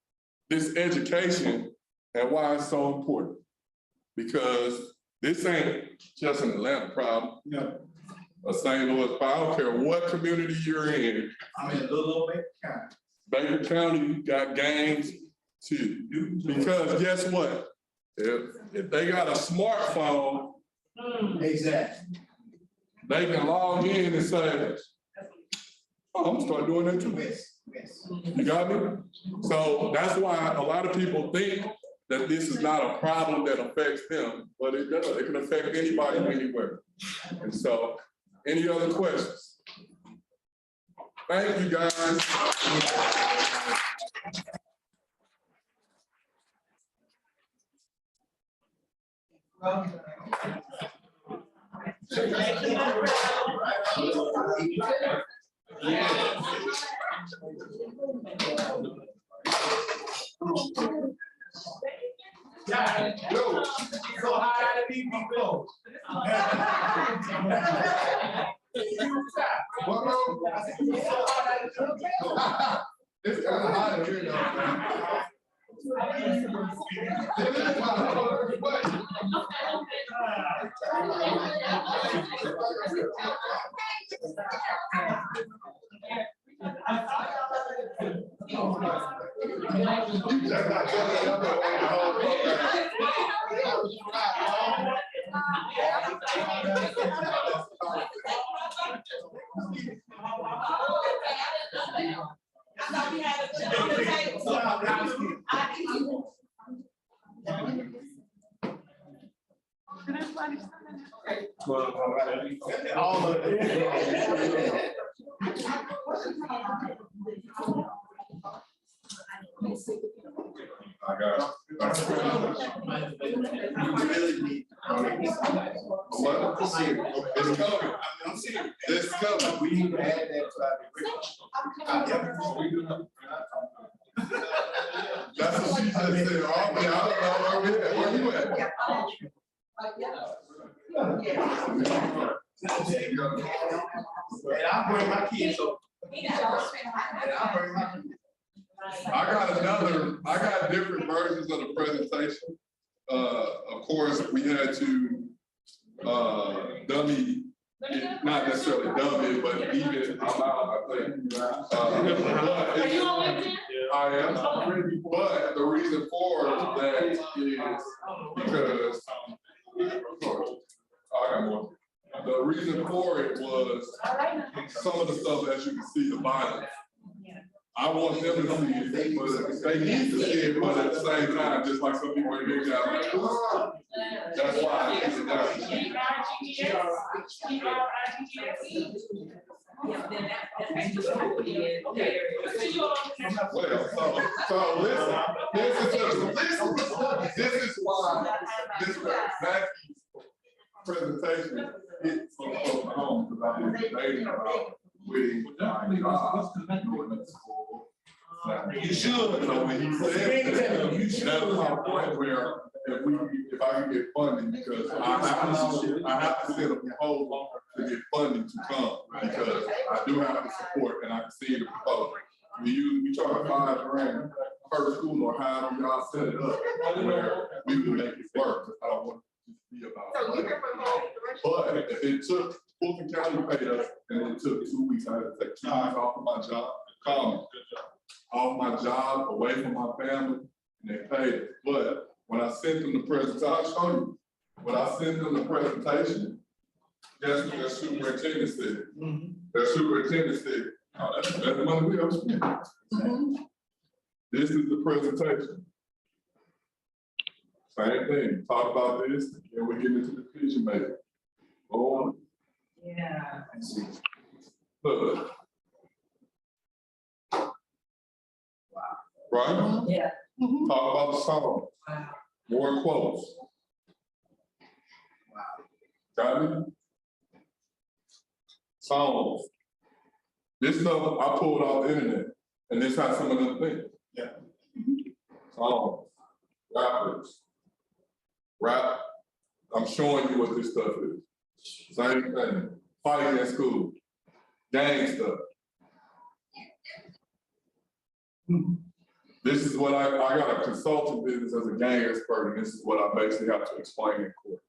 this education and why it's so important. Because this ain't just an Atlanta problem. No, A St. Louis, I don't care what community you're in. I'm in Little Old Baker County. Baker County got gangs too. Because guess what? If they got a smartphone, Exactly. they can log in and say, oh, I'm gonna start doing that too. Yes. You got me? So that's why a lot of people think that this is not a problem that affects them, but it does. It can affect anybody anywhere. And so, any other questions? Thank you, guys. Yo, so how did the people go? It's kind of hot in here now. I thought we had a good on the table. All of it. I got what? It's coming. I'm serious. It's coming. We need to add that to our That's what she just said. Oh, man, I don't know where you at. And I'll bring my kids over. I'll bring my kids. I got different versions of the presentation. Of course, we had to dummy, not necessarily dummy, but even I'm out, I think. Are you on LinkedIn? I am, but the reason for that is because, I got one. The reason for it was some of the stuff, as you can see, the violence. I want them to see it, but they need to see it, but at the same time, just like some people in here got like, "Oh." That's why it's down. Well, so listen, this is why this Mackey's presentation hits so close to home, because I've been debating about with you should. So when he said you should. That's my point where if I can get funding, because I have to send a proposal to get funding to come, because I do have to support and I can see the proposal. We charge $5 grand per school or however y'all set it up where we would make it work. I don't want it to be about. So you it took, Fulton County paid us, and it took 2 weeks, I had to take time off of my job, call me, off my job, away from my family, and they paid it. But when I sent them the presentation, I'll show you, when I sent them the presentation, guess what their superintendent said? Their superintendent said, oh, that's the money we have spent. This is the presentation. Same thing, talk about this, and we get into the decision making. Oh, Yeah. look. Right? Yeah. Talk about the song, Wow. more quotes. Got it? Songs. This stuff I pulled off the internet, and this has some of them things. Yeah. Songs, rappers, rap. I'm showing you what this stuff is. Same thing. Fighting in school, gang stuff. This is what I got a consulting business as a gang expert, and this is what I basically have to explain in court.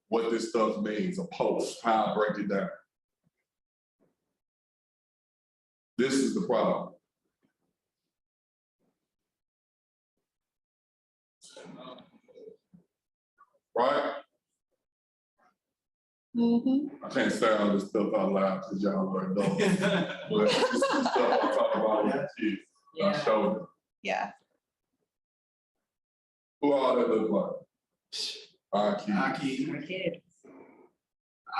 What this stuff means, a post, how I break it down. This is the problem. Right? I can't say all this stuff out loud because y'all already know. But this is the stuff I talk about with the kids. I Yeah. showed them. Yeah. Who all that look like? Our kids. My kids.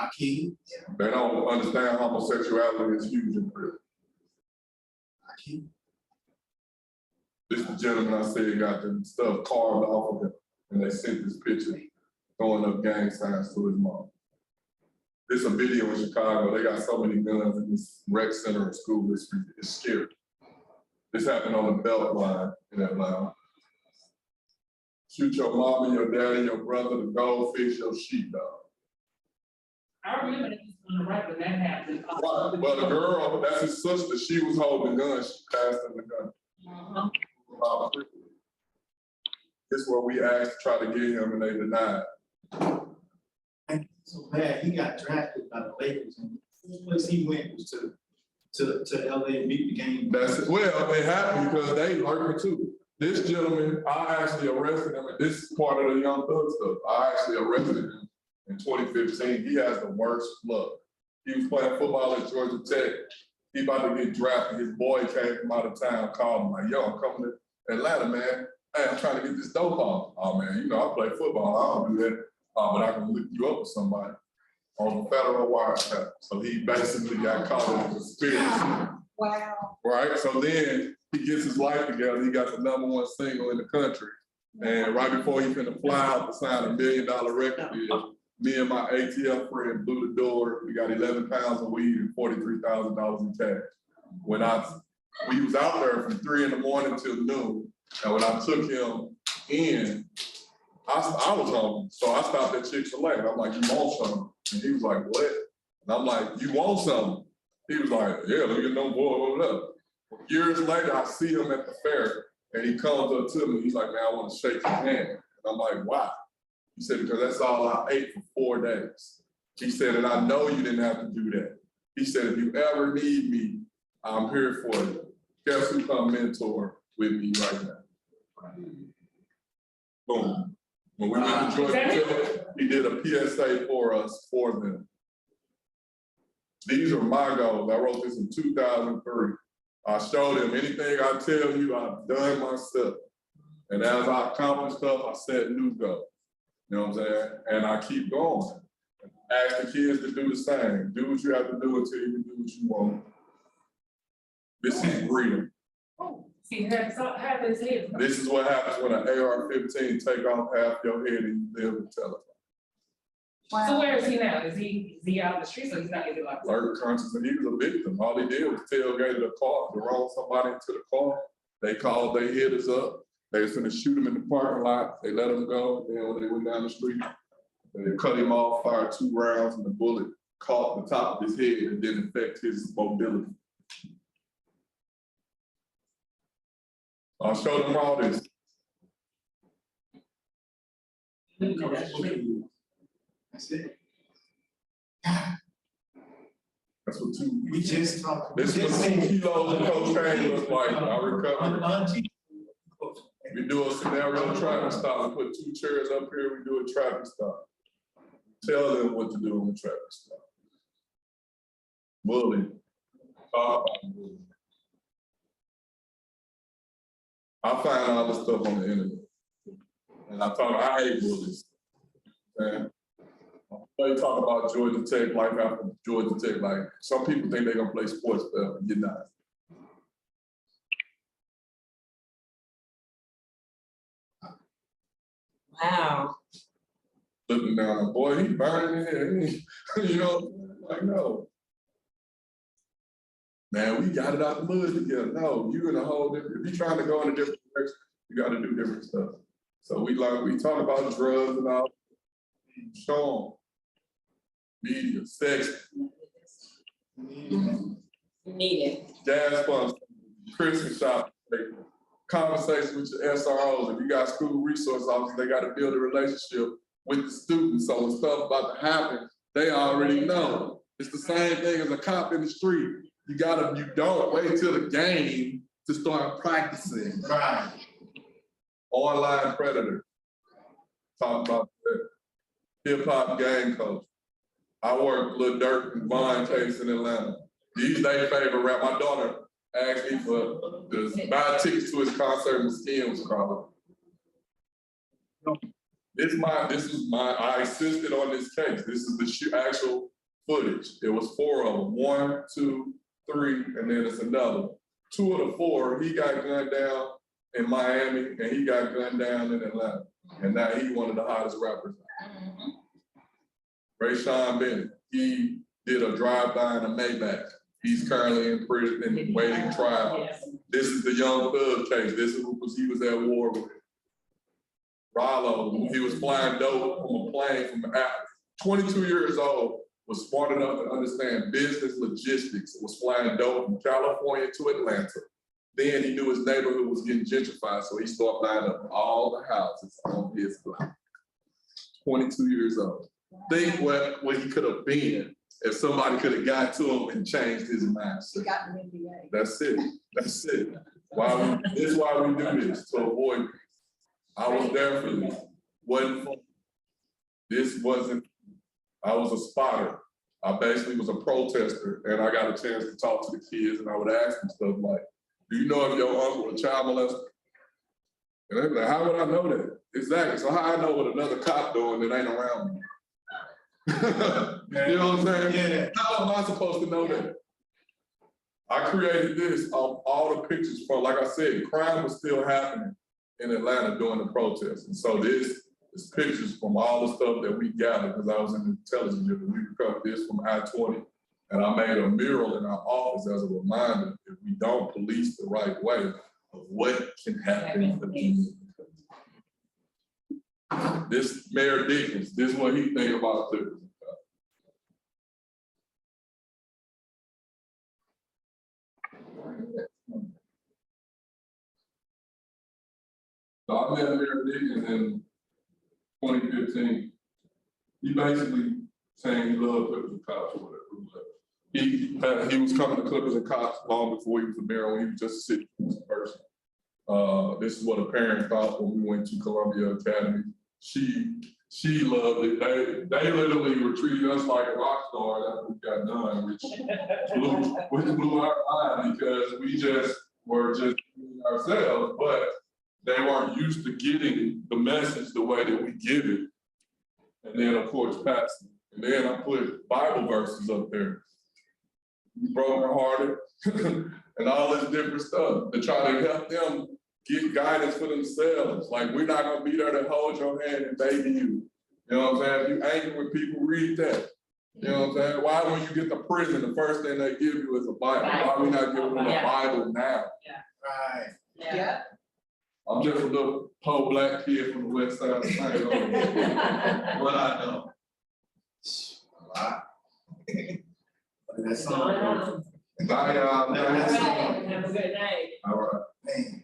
Akeem. They don't understand homosexuality is huge in prison. Akeem. This is the gentleman I said got the stuff carved off of him, and they sent this picture throwing up gang signs to his mom. There's a video in Chicago. They got so many guns in this rec center in school. It's scary. This happened on the belt line in Atlanta. Shoot your mama, your daddy, your brother, the goldfish, your sheepdog. I remember that was on the right when that happened. Well, the girl, that's his sister. She was holding the gun. She passed him the gun. This is where we asked to try to get him, and they denied. And so bad, he got drafted by the Lakers, and the first place he went was to LA and beat the game. That's it. Well, it happened because they lurking too. This gentleman, I actually arrested him, and this is part of the Young Thug stuff. I actually arrested him in 2015. He has the worst luck. He was playing football at Georgia Tech. He about to get drafted. His boy came from out of town, called him like, yo, I'm coming to Atlanta, man. Hey, I'm trying to get this dope off. Oh man, you know, I play football. I don't do that. But I can look you up with somebody on the federal wiretap. So he basically got caught in a conspiracy. Wow. Right? So then he gets his life together. He got the #1 single in the country. And right before he finna fly out to sign $1 million record deal, me and my ATL friend blew the door. We got 11 pounds of weed and $43,000 in cash. When we was out there from 3 in the morning till noon. And when I took him in, I was hungry. So I stopped at Chick-fil-A. And I'm like, you want something? And he was like, what? And I'm like, you want something? He was like, yeah, let me get no boy, what up? Years later, I see him at the fair, and he comes up to me. He's like, man, I want to shake your hand. And I'm like, why? He said, because that's all I ate for 4 days. He said, and I know you didn't have to do that. He said, if you ever need me, I'm here for you. Guess who come mentor with me right now? Boom. When we went to Georgia, he did a PSA for us, for them. These are my goals. I wrote this in 2003. I showed him anything I tell you, I've done myself. And as I accomplish stuff, I set new goals. You know what I'm saying? And I keep going. Ask the kids to do the same. Do what you have to do until you can do what you want. This is freedom. See, how this is. This is what happens when an AR-15 take off half your head and you live with telephone. So where is he now? Is he out in the streets or he's not getting locked up? Alert conscious, and he was a victim. All he did was tailgate the car, to roll somebody into the car. They called, they hit us up. They was gonna shoot him in the parking lot. They let him go. Then when they went down the street, they cut him off, fired 2 rounds, and the bullet caught the top of his head and didn't affect his mobility. I'll show them all this. That's it. That's what two. We just talked. This is what 2 kilos of cocaine looks like. I recovered. We do a scenario traffic stop. We put 2 chairs up here. We do a traffic stop. Tell them what to do on the traffic stop. Bullying. Talk about bullying. I find all this stuff on the internet. And I hate bullies. And you talk about Georgia Tech, life after Georgia Tech, like some people think they're gonna play sports forever, you're not. Wow. Looking down, boy, he burning in here. You know, like no. Man, we got it out the mud together. No, you're in a whole different, if you're trying to go in a different direction, you gotta do different stuff. So we talk about drugs and all, show them. Media, sex. Needed. Gas pumps, Christmas shopping, conversations with your SROs. If you got school resource officers, they got to build a relationship with the students. So when stuff about to happen, they already know. It's the same thing as a cop in the street. You don't wait till the game to start practicing. Right. Online predator. Talk about that. Hip hop game coach. I work Lil Durk and Vaughn case in Atlanta. He's their favorite rap. My daughter asked me for to buy tickets to his concert in Skin was crawling. I insisted on this case. This is the actual footage. It was 4 of them. 1, 2, 3, and then it's another. 2 of the 4, he got gunned down in Miami and he got gunned down in Atlanta. And now he's one of the hottest rappers. Rayshawn Bennett, he did a drive-by in a Maybach. He's currently in prison and waiting trial. This is the Young Thug case. This is who he was at war with. Rollo, he was flying dope from a plane from Africa. 22 years old, was smart enough to understand business logistics, was flying dope from California to Atlanta. Then he knew his neighborhood was getting gentrified, so he started buying up all the houses on his block. 22 years old. Think what he could have been if somebody could have got to him and changed his mindset. That's it. That's it. This is why we do this, to avoid. I was there for this. I was a spotter. I basically was a protester, and I got a chance to talk to the kids, and I would ask them stuff like, do you know if your uncle was a child molester? And they'd be like, how would I know that? Exactly. So how I know what another cop doing that ain't around me? You know what I'm saying? Yeah. How am I supposed to know that? I created this of all the pictures from, like I said, crime was still happening in Atlanta during the protests. And so this is pictures from all the stuff that we gathered, because I was in the intelligence unit. We recovered this from I-20, and I made a mural in our office as a reminder, if we don't police the right way, of what can happen again. This Mayor Dickens, this is what he think about too. So I met Mayor Dickens in 2015. He basically saying he loved Clippers and Cops or whatever. He was coming to Clippers and Cops long before he was the mayor, when he was just a city person. This is what a parent thought when we went to Columbia Academy. She loved it. They literally were treating us like a rock star after we got done, which blew our mind, because we just were just ourselves, but they weren't used to getting the message the way that we give it. And then of course, passing. And then I put Bible verses up there. Brokenhearted and all this different stuff to try to help them get guidance for themselves. Like, we're not gonna be there to hold your hand and baby you. You know what I'm saying? If you're angry with people, read that. You know what I'm saying? Why when you get to prison, the first thing they give you is a Bible? Why are we not giving them a Bible now? Right. Yeah. I'm just a little poor black kid from the west side of town. What I know. A lot. That's all. Bye, y'all. Have a good night. All right. Man.